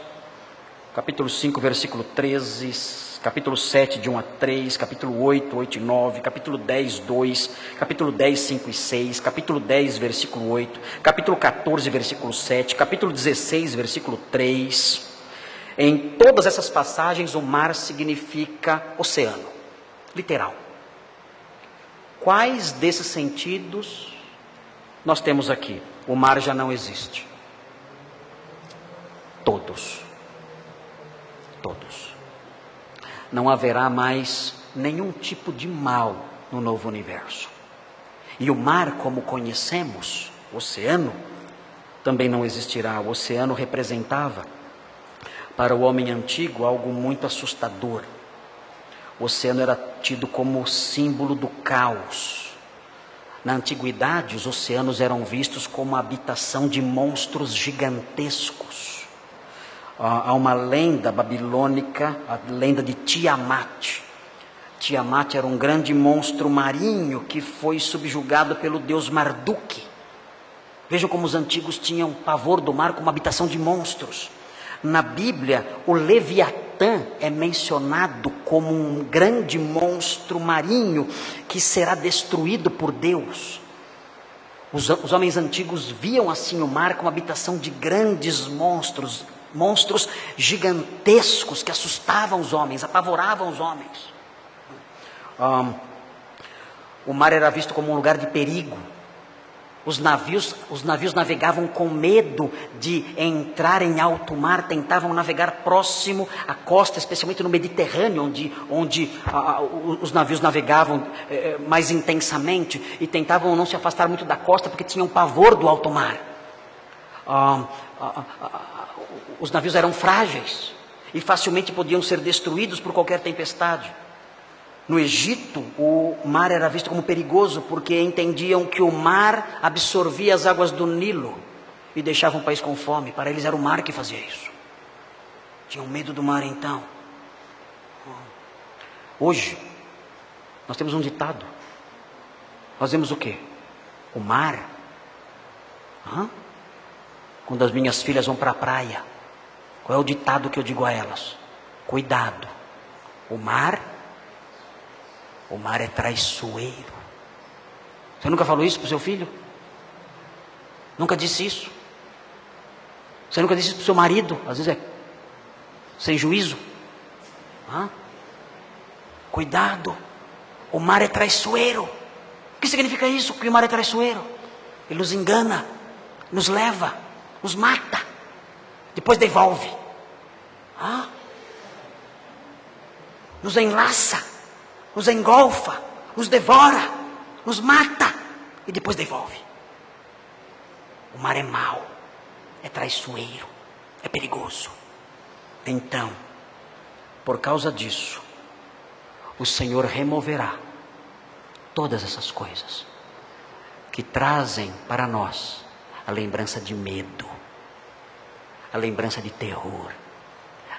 capítulo 5, versículo 13, capítulo 7, de 1 a 3, capítulo 8, 8 e 9, capítulo 10, 2, capítulo 10, 5 e 6, capítulo 10, versículo 8, capítulo 14, versículo 7, capítulo 16, versículo 3. Em todas essas passagens, o mar significa oceano, literal. Quais desses sentidos nós temos aqui? O mar já não existe. Todos. Todos. Não haverá mais nenhum tipo de mal no novo universo. E o mar, como conhecemos, o oceano, também não existirá. O oceano representava, para o homem antigo, algo muito assustador. O oceano era tido como o símbolo do caos. Na antiguidade, os oceanos eram vistos como a habitação de monstros gigantescos. Há uma lenda babilônica, a lenda de Tiamat. Tiamat era um grande monstro marinho que foi subjugado pelo deus Marduk. Vejam como os antigos tinham pavor do mar como habitação de monstros. Na Bíblia, o Leviatã é mencionado como um grande monstro marinho que será destruído por Deus. Os homens antigos viam assim o mar como habitação de grandes monstros gigantescos que assustavam os homens, apavoravam os homens. O mar era visto como um lugar de perigo. Os navios navegavam com medo de entrar em alto mar, tentavam navegar próximo à costa, especialmente no Mediterrâneo, onde os navios navegavam mais intensamente, e tentavam não se afastar muito da costa, porque tinham pavor do alto mar. Os navios eram frágeis e facilmente podiam ser destruídos por qualquer tempestade. No Egito, o mar era visto como perigoso, porque entendiam que o mar absorvia as águas do Nilo e deixava um país com fome. Para eles era o mar que fazia isso. Tinham medo do mar então. Hoje, nós temos um ditado. Nós vemos o quê? O mar. Quando as minhas filhas vão para a praia, qual é o ditado que eu digo a elas? Cuidado. O mar é traiçoeiro. Você nunca falou isso para o seu filho? Nunca disse isso? Você nunca disse isso para o seu marido? Às vezes é sem juízo. Cuidado, o mar é traiçoeiro. O que significa isso? Que o mar é traiçoeiro? Ele nos engana, nos leva, nos mata, depois devolve. Nos enlaça, nos engolfa, nos devora, nos mata e depois devolve. O mar é mau, é traiçoeiro, é perigoso. Então, por causa disso, o Senhor removerá todas essas coisas. que trazem para nós a lembrança de medo, a lembrança de terror,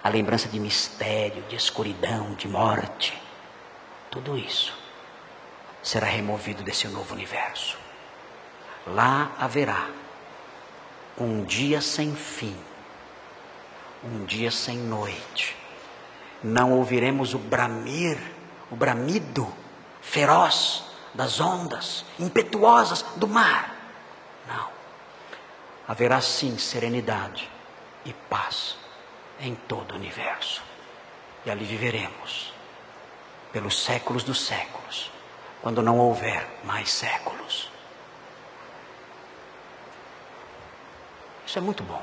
a lembrança de mistério, de escuridão, de morte. Tudo isso será removido desse novo universo. Lá haverá um dia sem fim, um dia sem noite. Não ouviremos o bramir, o bramido feroz das ondas impetuosas do mar. Não. Haverá sim serenidade e paz em todo o universo. E ali viveremos pelos séculos dos séculos, quando não houver mais séculos. Isso é muito bom.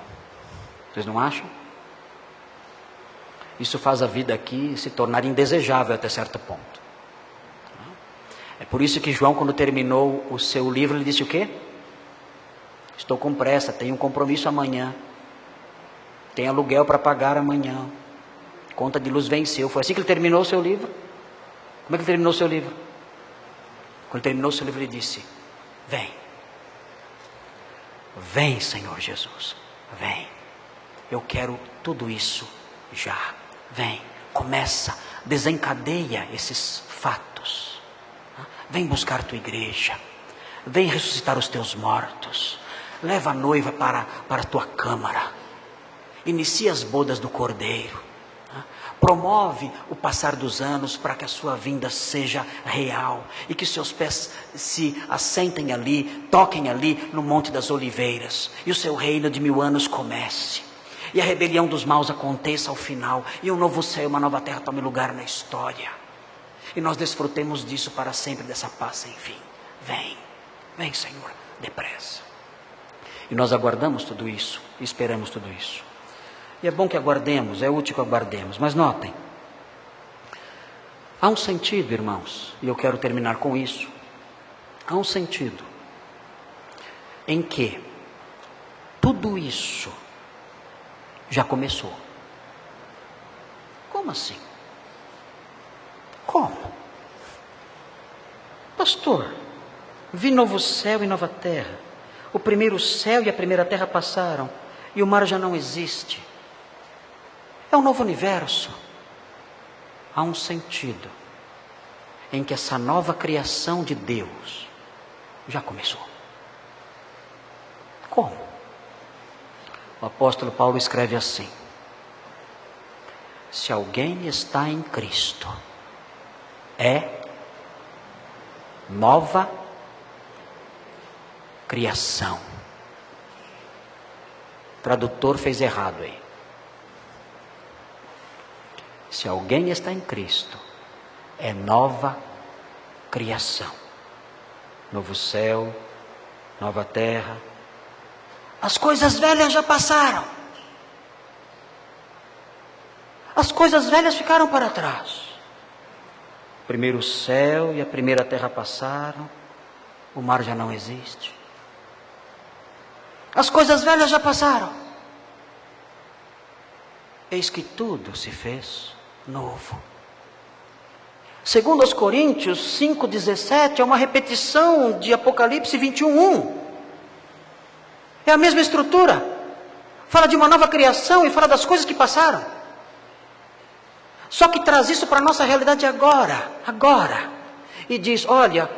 Vocês não acham? Isso faz a vida aqui se tornar indesejável até certo ponto. É por isso que João, quando terminou o seu livro, ele disse o quê? Estou com pressa, tenho um compromisso amanhã. Tem aluguel para pagar amanhã. Conta de luz venceu. Foi assim que ele terminou o seu livro? Como é que ele terminou o seu livro? Quando ele terminou o seu livro, ele disse: vem. Vem, Senhor Jesus. Vem. Eu quero tudo isso já. Vem. Começa. Desencadeia esses fatos. Vem buscar tua igreja. Vem ressuscitar os teus mortos. Leva a noiva para a tua câmara. Inicia as bodas do Cordeiro. Promove o passar dos anos para que a sua vinda seja real. E que seus pés se assentem ali, toquem ali no Monte das Oliveiras. E o seu reino de 1000 anos comece. E a rebelião dos maus aconteça ao final. E um novo céu e uma nova terra tome lugar na história. E nós desfrutemos disso para sempre, dessa paz sem fim. Vem, vem, Senhor, depressa. E nós aguardamos tudo isso, esperamos tudo isso. E é bom que aguardemos, é útil que aguardemos. Mas notem, há um sentido, irmãos, e eu quero terminar com isso. Há um sentido em que tudo isso já começou. Como assim? Como? Pastor, vi novo céu e nova terra. O primeiro céu e a primeira terra passaram, e o mar já não existe. É um novo universo. Há um sentido em que essa nova criação de Deus já começou. Como? O apóstolo Paulo escreve assim: se alguém está em Cristo, é nova criação. O tradutor fez errado aí. Se alguém está em Cristo, é nova criação. Novo céu, nova terra. As coisas velhas já passaram. As coisas velhas ficaram para trás. O primeiro céu e a primeira terra passaram. O mar já não existe. As coisas velhas já passaram. Eis que tudo se fez novo. Segundo aos Coríntios 5,17, é uma repetição de Apocalipse 21:1. É a mesma estrutura. Fala de uma nova criação e fala das coisas que passaram. Só que traz isso para a nossa realidade agora. E diz, olha,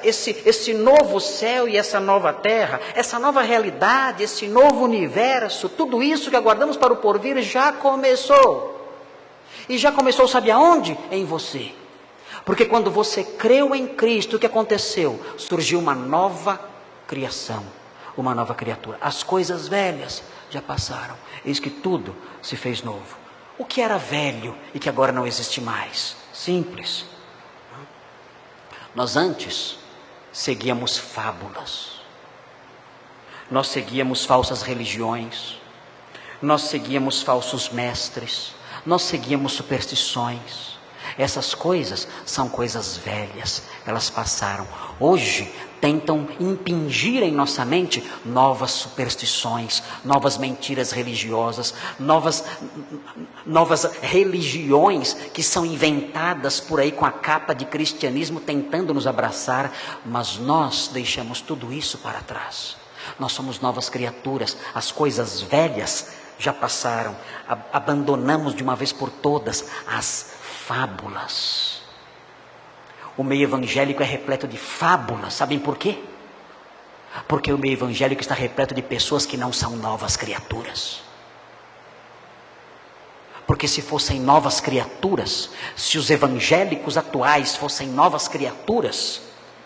esse novo céu e essa nova terra, essa nova realidade, esse novo universo, tudo isso que aguardamos para o porvir já começou. E já começou, sabe aonde? Em você. Porque quando você creu em Cristo, o que aconteceu? Surgiu uma nova criação, uma nova criatura. As coisas velhas já passaram. Eis que tudo se fez novo. O que era velho e que agora não existe mais? Simples. Nós antes seguíamos fábulas. Nós seguíamos falsas religiões. Nós seguíamos falsos mestres. Nós seguíamos superstições. Essas coisas são coisas velhas, elas passaram. Hoje tentam impingir em nossa mente novas superstições, novas mentiras religiosas, novas religiões que são inventadas por aí com a capa de cristianismo tentando nos abraçar, mas nós deixamos tudo isso para trás. Nós somos novas criaturas, as coisas velhas já passaram, abandonamos de uma vez por todas as fábulas. O meio evangélico é repleto de fábulas, sabem por quê? Porque o meio evangélico está repleto de pessoas que não são novas criaturas. Porque se fossem novas criaturas, se os evangélicos atuais fossem novas criaturas,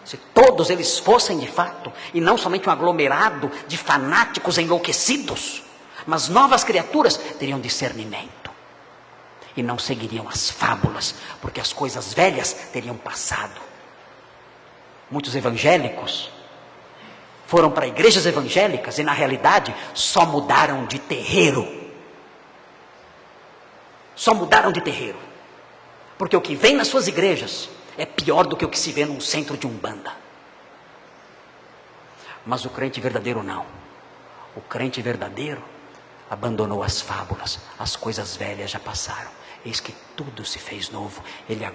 se todos eles fossem de fato, e não somente um aglomerado de fanáticos enlouquecidos, mas novas criaturas, teriam discernimento e não seguiriam as fábulas, porque as coisas velhas teriam passado. Muitos evangélicos foram para igrejas evangélicas e na realidade só mudaram de terreiro. Só mudaram de terreiro, porque o que vem nas suas igrejas é pior do que o que se vê num centro de umbanda. Mas o crente verdadeiro não. O crente verdadeiro abandonou as fábulas, as coisas velhas já passaram. Eis que tudo se fez novo. Ele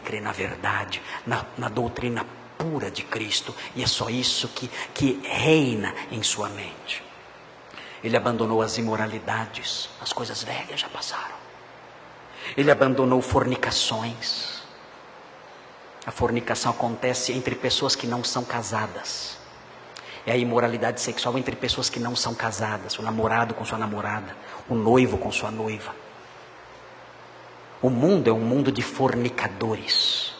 crê na verdade, na doutrina pura de Cristo, e é só isso que reina em sua mente. Ele abandonou as imoralidades, as coisas velhas já passaram. Ele abandonou fornicações. A fornicação acontece entre pessoas que não são casadas. É a imoralidade sexual entre pessoas que não são casadas. O namorado com sua namorada, o noivo com sua noiva. O mundo é um mundo de fornicadores.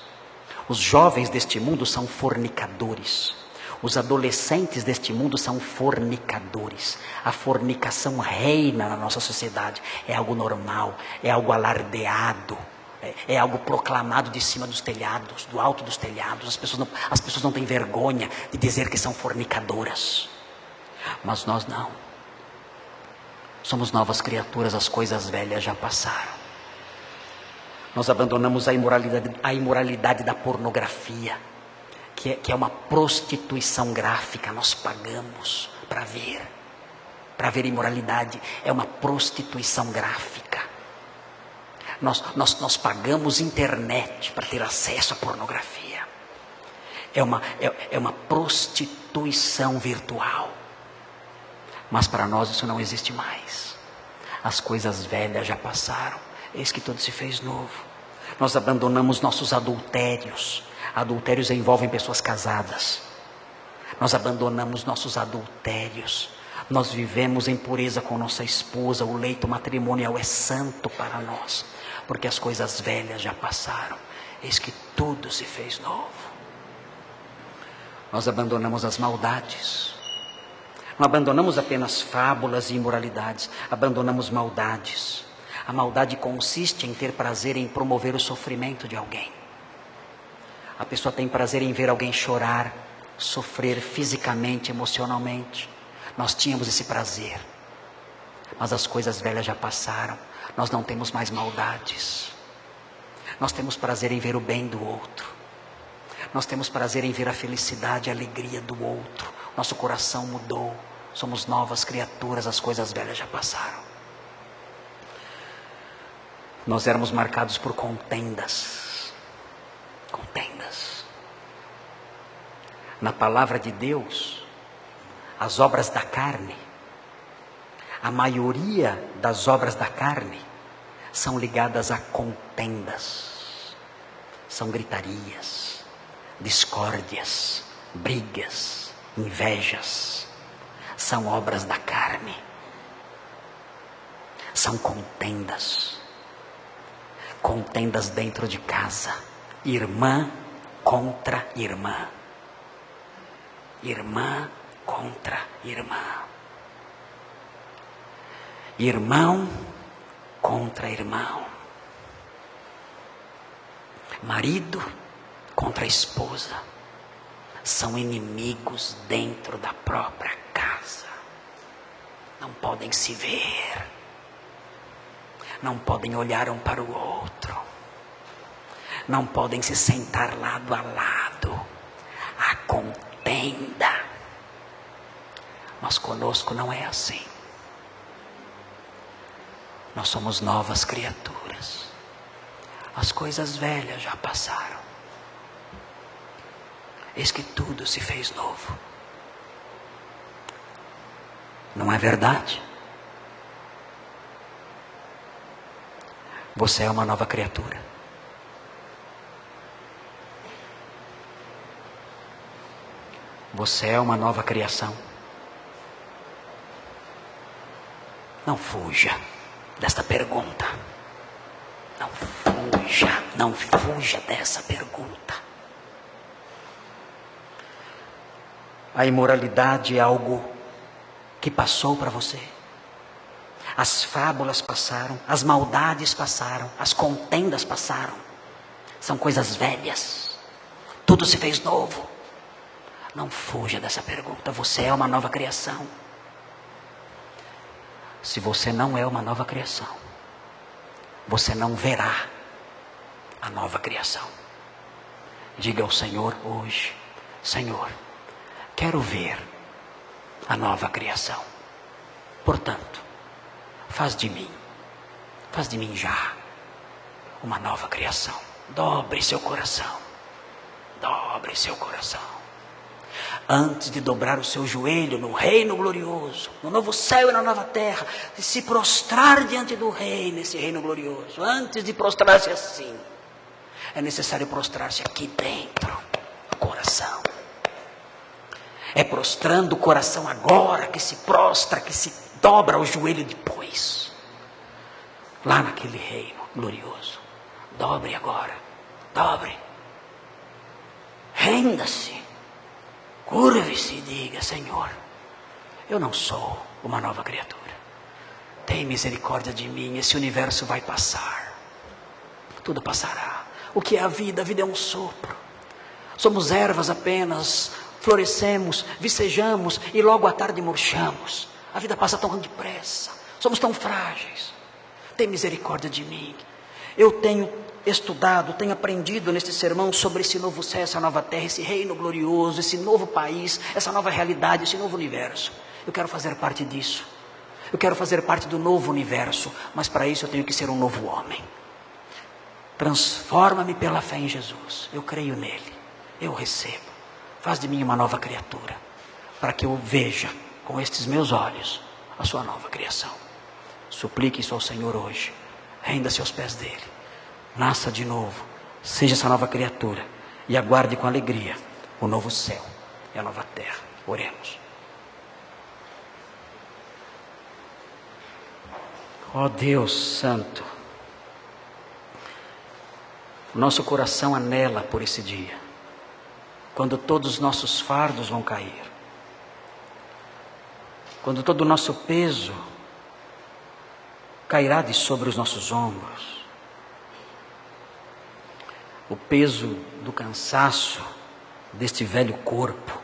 Os jovens deste mundo são fornicadores. Os adolescentes deste mundo são fornicadores. A fornicação reina na nossa sociedade. É algo normal, é algo alardeado. É algo proclamado de cima dos telhados, do alto dos telhados. As pessoas não têm vergonha de dizer que são fornicadoras. Mas nós não. Somos novas criaturas, as coisas velhas já passaram. Nós abandonamos a imoralidade da pornografia, que é uma prostituição gráfica. Nós pagamos para ver. Para ver imoralidade é uma prostituição gráfica. Nós pagamos internet para ter acesso à pornografia. É uma prostituição virtual. Mas para nós isso não existe mais. As coisas velhas já passaram. Eis que tudo se fez novo. Nós abandonamos nossos adultérios. Adultérios envolvem pessoas casadas. Nós abandonamos nossos adultérios. Nós vivemos em pureza com nossa esposa. O leito matrimonial é santo para nós, porque as coisas velhas já passaram. Eis que tudo se fez novo. Nós abandonamos as maldades. Não abandonamos apenas fábulas e imoralidades. Abandonamos maldades. A maldade consiste em ter prazer em promover o sofrimento de alguém. A pessoa tem prazer em ver alguém chorar, sofrer fisicamente, emocionalmente. Nós tínhamos esse prazer. Mas as coisas velhas já passaram. Nós não temos mais maldades. Nós temos prazer em ver o bem do outro. Nós temos prazer em ver a felicidade e a alegria do outro. Nosso coração mudou. Somos novas criaturas, as coisas velhas já passaram. Nós éramos marcados por contendas. Contendas. Na palavra de Deus, as obras da carne, a maioria das obras da carne são ligadas a contendas. São gritarias, discórdias, brigas, invejas. São obras da carne. São contendas. Contendas dentro de casa. Irmã contra irmã. Irmã contra irmã. Irmão contra irmão. Marido contra esposa. São inimigos dentro da própria casa. Não podem se ver. Não podem olhar um para o outro. não podem se sentar lado a lado. Há contenda. Mas conosco não é assim. Nós somos novas criaturas. As coisas velhas já passaram. Eis que tudo se fez novo. Não é verdade? Você é uma nova criatura. Você é uma nova criação. Não fuja desta pergunta. Não fuja dessa pergunta. A imoralidade é algo que passou para você. As fábulas passaram, as maldades passaram, as contendas passaram. São coisas velhas. Tudo se fez novo. Não fuja dessa pergunta. Você é uma nova criação. Se você não é uma nova criação, você não verá a nova criação. Diga ao Senhor hoje: Senhor, quero ver a nova criação. Portanto, faz de mim já uma nova criação. Dobre seu coração. Dobre seu coração. Antes de dobrar o seu joelho no reino glorioso, no novo céu e na nova terra, de se prostrar diante do rei nesse reino glorioso, antes de prostrar-se assim, é necessário prostrar-se aqui dentro, no coração. É prostrando o coração agora que se prostra, que se dobra o joelho depois, lá naquele reino glorioso. Dobre agora, dobre, renda-se. Curve-se e diga: Senhor, eu não sou uma nova criatura. Tem misericórdia de mim, esse universo vai passar. Tudo passará. O que é a vida? A vida é um sopro. Somos ervas apenas, florescemos, vicejamos e logo à tarde murchamos. A vida passa tão depressa. Somos tão frágeis. Tem misericórdia de mim. Eu tenho estudado, tenho aprendido neste sermão sobre esse novo céu, essa nova terra, esse reino glorioso, esse novo país, essa nova realidade, esse novo universo. Eu quero fazer parte disso. Eu quero fazer parte do novo universo, mas para isso eu tenho que ser um novo homem. Transforma-me pela fé em Jesus. Eu creio nele, eu recebo. Faz de mim uma nova criatura, para que eu veja com estes meus olhos a sua nova criação. Suplique isso ao Senhor hoje. Renda-se aos pés dele. Nasça de novo. Seja essa nova criatura. E aguarde com alegria o novo céu e a nova terra. Oremos. Ó Deus Santo, o nosso coração anela por esse dia, quando todos os nossos fardos vão cair, quando todo o nosso peso cairá de sobre os nossos ombros, o peso do cansaço deste velho corpo,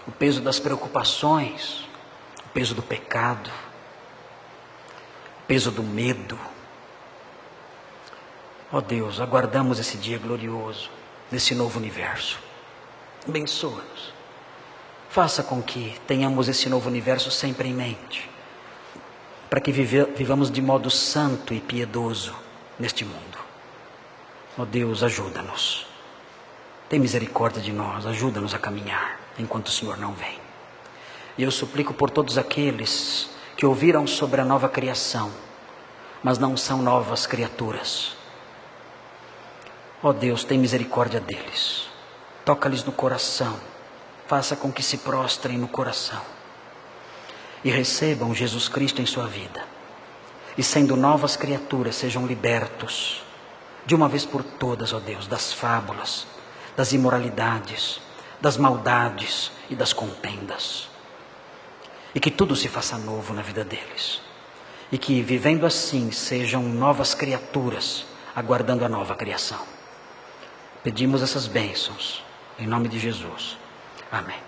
o peso das preocupações, o peso do pecado, o peso do medo. Ó Deus, aguardamos esse dia glorioso, nesse novo universo. Abençoa-nos. Faça com que tenhamos esse novo universo sempre em mente, para que vivamos de modo santo e piedoso neste mundo. Ó Deus, ajuda-nos. Tem misericórdia de nós, ajuda-nos a caminhar enquanto o Senhor não vem. E eu suplico por todos aqueles que ouviram sobre a nova criação, mas não são novas criaturas. Ó Deus, tem misericórdia deles. Toca-lhes no coração. Faça com que se prostrem no coração e recebam Jesus Cristo em sua vida. E sendo novas criaturas, sejam libertos de uma vez por todas, ó Deus, das fábulas, das imoralidades, das maldades e das contendas. E que tudo se faça novo na vida deles. E que, vivendo assim, sejam novas criaturas, aguardando a nova criação. Pedimos essas bênçãos, em nome de Jesus. Amém.